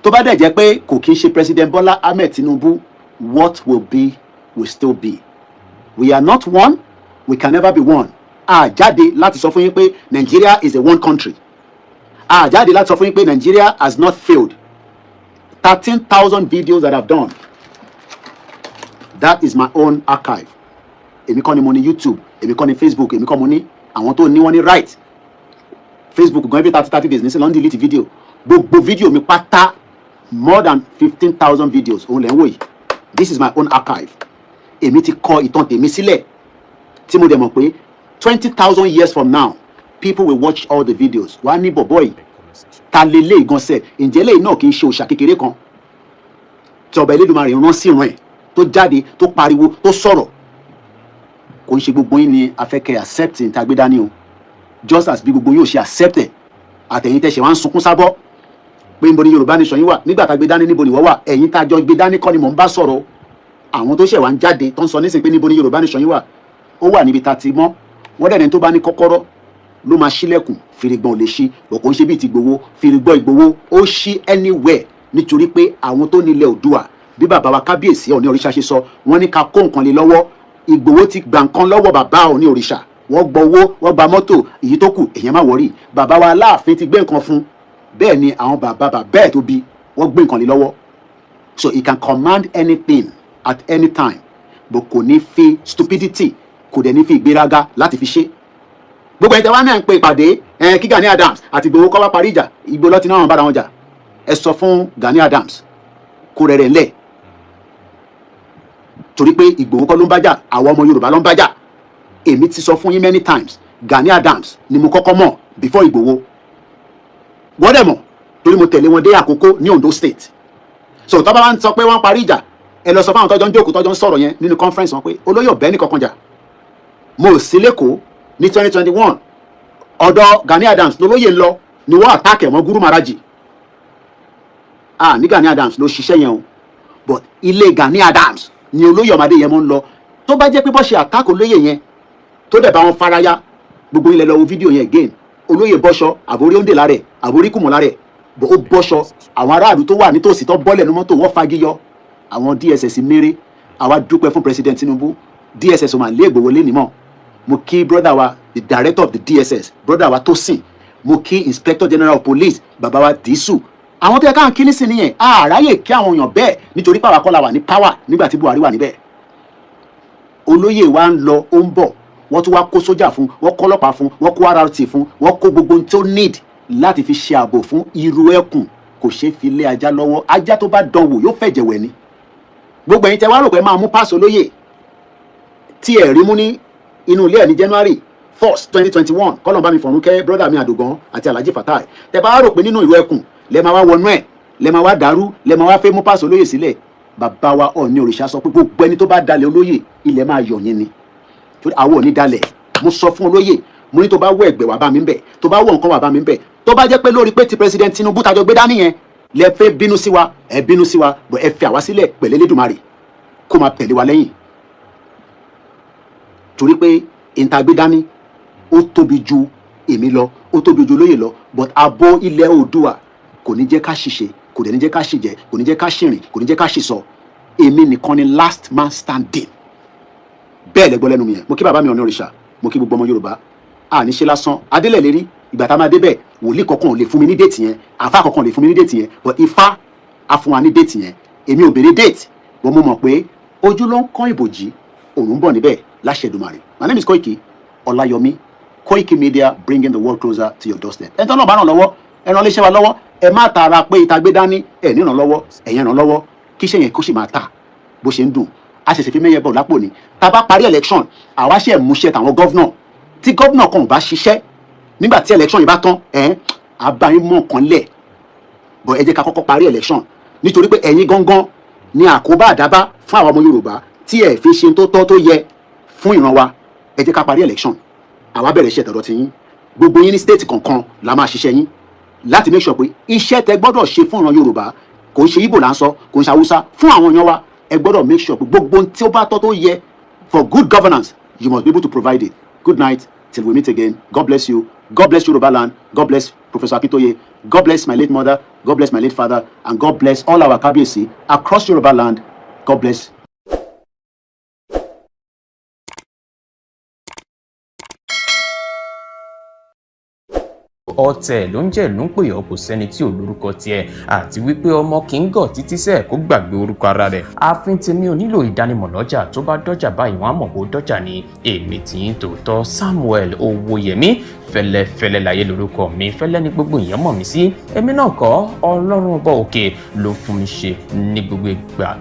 Tó bá dẹ̀ jẹ́ pé kò kí ń ṣe President Bola Ahmed Tinubu, what will be will still be. We are not one, we can never be one. Jáde láti sọ fún yín pé Nigeria is a one country. Jáde láti sọ fún yín pé Nigeria has not failed. 13,000 videos that I've done. That is my own archive. Èmi kọ́ ni mo ní YouTube, èmi kọ́ ni Facebook, èmi kọ́ mo ní àwọn tó ní wọ́n ní right. Facebook gan every 30 days ní sí ló ń delete video. Gbogbo video mi pátá more than 15,000 videos òun lẹ́ ń wò yìí. This is my own archive. Èmi ti kọ ìtàn tèmi sílẹ̀ tí mo dẹ̀ mọ̀ pé 20,000 years from now people will watch all the videos. Wàá ní bọ̀bọ̀ yìí ta lè lé ìgànsẹ̀ ǹjẹ́ lẹ́yìn náà kì í ṣe òòṣà kékeré kan tí ọba Elédùmarè rán sí ìran ẹ̀ tó jáde tó pariwo tó sọ̀rọ̀. Kò ń ṣe gbogbo yín ni afẹ́kẹ́ accept ní tagbé dání o, just as bí gbogbo yín ò ṣe accept ẹ̀. Àtẹ̀yìn tẹ̀sẹ̀ wá ń sunkún sábọ́ pé níbo ni Yorùbá nation yín wà, nígbà tá gbé dání níbo ni wọ́n wà. Ẹ̀yin tá jọ gbé dání kọ́ ni mò ń bá sọ̀rọ̀. Àwọn tó ṣẹ̀ wá ń jáde tó ń sọ nísìnyí pé níbo ni Yorùbá nation yín wà, ó wà níbi tá ti mọ́. Wọ́n dẹ̀ ní tó bá ní kọ́kọ́rọ́ ló máa ṣílẹ̀kùn, fìrìgbọ̀n ò lè ṣí. Bọ̀ kò ń ṣe bíi ti Ìgbòho, fìrìgbọ̀n Ìgbòho ó ṣí anywhere nítorí pé àwọn tó nílẹ̀ Oòduà bí bàbá wa kábíyèsí Ọọ̀ni òrìṣà ṣe sọ, wọ́n ní ká kó nǹkan lé lọ́wọ́. Ìgbòho ti gba nǹkan lọ́wọ́ bàbá Ọọ̀ni òrìṣà, wọ́n gba owó, wọ́n gba mọ́tò, èyí tó kù èèyàn má wọrí. Bàbá wa Aláàfin ti gbé nǹkan fún, bẹ́ẹ̀ ni àwọn bàbá ẹ̀ tó bí wọ́n gbé nǹkan lé lọ́wọ́. So he can command anything at any time. bó kò ní fi stupidity kò dẹ̀ ní fi ìgbéraga láti fi ṣe. Gbogbo ẹ̀yin tẹ́ wá náà ń pe ìpàdé kí Gani Adams àti Ìgbòho kọ́ wá parí ìjà, Ìgbòho lọ́tí náà bára wọn jà. Ẹ sọ fún Gani Adams kó rẹ̀ rẹ̀ ńlẹ̀, torí pé Ìgbòho kọ́ ló ń bá jà, àwọn ọmọ Yorùbá ló ń bá jà. Èmi ti sọ fún yín many times, Gani Adams ni mo kọ́kọ́ mọ̀ before Ìgbòho. Wọ́n dẹ̀ mọ̀ torí mo tẹ̀lé wọn dé Àkókó ní Ondo State. So tọ́ bá wá ń sọ pé wọ́n parí ìjà, ẹ lọ sọ fún àwọn tọ́jọ́ ń jókòó tọ́jọ́ ń sọ̀rọ̀ yẹn nínú conference wọn pé olóyè ọ̀bẹ ní kankan jà. Mo ò sí lẹ́kọ̀ọ́ ní 2021 ọ̀dọ̀ Gani Adams lolóyè ń lọ ni wọ́n attack ẹ̀ mọ́ Guru Maharaji. Ní Gani Adams ló ṣiṣẹ́ yẹn o, but ilé Gani Adams ni olóyè ọmọdé yẹn mọ́ ń lọ. Tó bá jẹ́ pé bọ́ ṣe attack olóyè yẹn tó dẹ̀ bá wọn faraya, gbogbo ilẹ̀ lọ wo fídíò yẹn again, olóyè bọ́ṣọ àbórí òǹdè lárẹ̀ àbórí kùmọ̀ lárẹ̀, bó ó bọ́ṣọ, àwọn aráàlú tó wà nítòsí tó bọ́lẹ̀ ní mọ́tò wọ́n fagiyọ, àwọn DSS méré. Àwa dúpẹ́ fún President Tinubu, DSS ò máa lé Ìgbòho lé nímọ̀. Mo kí brother wa the director of the DSS, brother wa Tosin, mo kí Inspector General of Police bàbá wa Disu. Àwọn tó yẹ káwọn kí nísìn nìyẹn, àráyè kí àwọn èèyàn bẹ́ẹ̀ nítorí pàwọ́ akọ́lá wà ní power nígbà tí Buhari wà níbẹ̀. Olóyè wa ń lọ ó ń bọ̀, wọ́n tún wá kó sójà fún, wọ́n kó ọlọ́pàá fún, wọ́n kó RRT fún, wọ́n kó gbogbo ohun tó need láti fi ṣe ààbò fún irú ẹkùn. Kò ṣeé fi lé ajá lọ́wọ́, ajá tó bá dánwò yóò fẹ̀jẹ̀ wẹ̀ ni. Gbogbo ẹ̀yin tẹ́ wá rò pé máa mú páàsì olóyè tí ẹ̀ rí mú ní inú ilé ẹ̀ ní January 1st 2021, kọ́lọ̀ bá mi fọ̀rún kẹ́ brother mi Àdògán àti Alhaji Fatai. Tẹ́ bá rò pé nínú ìlú ẹkùn lẹ́ máa wá wọnú ẹ̀, lẹ́ máa wá dàrú, lẹ́ máa wá fẹ́ mú páàsì olóyè sílẹ̀. Bàbá wa Ọọ̀ni òrìṣà sọ pé gbogbo ẹni tó bá dalẹ̀ olóyè ilẹ̀ máa yọ̀ yín ni. Torí àwọn ò ní dalẹ̀. Mo sọ fún olóyè, mo ní tó bá wọ ẹ̀gbẹ́ wà bá mi ń bẹ̀, tó bá wọ nǹkan wà bá mi ń bẹ̀, tó bá jẹ́ pé lórí pé ti President Tinubu tajọ gbé dání yẹn lẹ fẹ́ bínú sí wa, ẹ bínú sí wa, bọ̀ ẹ fi àwa sílẹ̀ pẹ̀lẹ́ Elédùmarè kó máa tẹ̀lé wa lẹ́yìn. Torí pé ìntàgbé dání ó tóbi ju èmi lọ, ó tóbi ju olóyè lọ, but ààbò ilẹ̀ Oòduà kò ní jẹ́ ká ṣìṣe, kò dẹ̀ ní jẹ́ ká ṣìjẹ, kò ní jẹ́ ká ṣìrìn, kò ní jẹ́ ká ṣìsọ. Èmi nìkan ni last man standing. Bẹ́ẹ̀ lẹ gbọ́ lẹ́nu mi yẹn. Mo kí bàbá mi Ọọ̀ni òrìṣà, mo kí gbogbo ọmọ Yorùbá. Ní ṣe lásán adélẹ̀ lérí ìgbà tá a máa débẹ̀, wòlíì kankan ò lè fún mi ní déètì yẹn, àfáà kankan ò lè fún mi ní déètì yẹn, but Ifá á fún wa ní déètì yẹn. Èmi ò béèrè déètì, but mo mọ̀ pé ojú ló ń kán ìbòjì, òun ń bọ̀ níbẹ̀ láṣẹ Èdùmàrè. My name is Koiki Ọláyọmí, Koiki Media, bringing the world closer to your doorstep. Ẹ tán náà bá ràn lọ́wọ́, ẹ ràn iléeṣẹ́ wa lọ́wọ́, ẹ má tara pé ìtagbé dání ẹ ní ràn lọ́wọ́, ẹ̀yin ràn lọ́wọ́ kí iṣẹ́ yẹn kó sì máa tà bó ṣe ń dùn. A ṣẹ̀ṣẹ̀ fi mẹ́yẹ bọ̀ lápò ni. Tá a bá parí election, àwa ṣe múṣẹ́ tàwọn gọ́vnọ̀. Tí gọ́vnọ̀ kan ò bá ṣiṣẹ́ nígbà tí election yìí bá tán, àbáyín mọ̀ nǹkan lẹ̀. Bọ̀ ẹ jẹ́ ká kọ́kọ́ parí election, nítorí pé ẹ̀yin gangan ni àkóbá àdábá fún àwọn ọmọ Yorùbá tí ẹ fi ṣe tó tọ́ tó yẹ fún ìran wa. Ẹ jẹ́ ká parí election, àwa bẹ̀rẹ̀ iṣẹ́ tọ̀dọ̀ ti yín. Gbogbo yín ní state kankan la máa ṣiṣẹ́ yín láti make sure pé iṣẹ́ tẹ gbọ́dọ̀ ṣe fún ìran Yorùbá kò ń ṣe Ìgbò là ń sọ, kò ń ṣe Haúsá, fún àwọn èèyàn wa ẹ gbọ́dọ̀ make sure pé gbogbo ohun tí ó bá tọ́ tó yẹ for good governance you must be able to provide it. Good night till we meet again. God bless you. God bless Yoruba land. God bless Professor Akintoye. God bless my late mother. God bless my late father. And God bless all our Kabiyesi across Yoruba land. God bless. Ọ̀tẹ̀ ló ń jẹ́ ló ń pè ọ́, kò sẹ́ni tí ò lórúkọ tiẹ̀, àti wípé ọmọ kì í gọ̀ títí sẹ́ẹ̀ kó gbàgbé orúkọ ara rẹ̀. Ààfin tèmi ò nílò ìdánimọ̀ lọ́jà, tó bá dọ́jà báyìí wọ́n á mọ̀ kó dọ́jà ni. Èmi tí ń tòótọ́ Samuel Owóyẹmí, fẹ́lẹ́fẹ́lẹ́ láyé lórúkọ mi, fẹ́lẹ́ ní gbogbo èèyàn mọ̀ mí sí. Èmi náà kọ́, Ọlọ́run ọba òkè ló fún mi ṣe ní gbogbo ìgbà.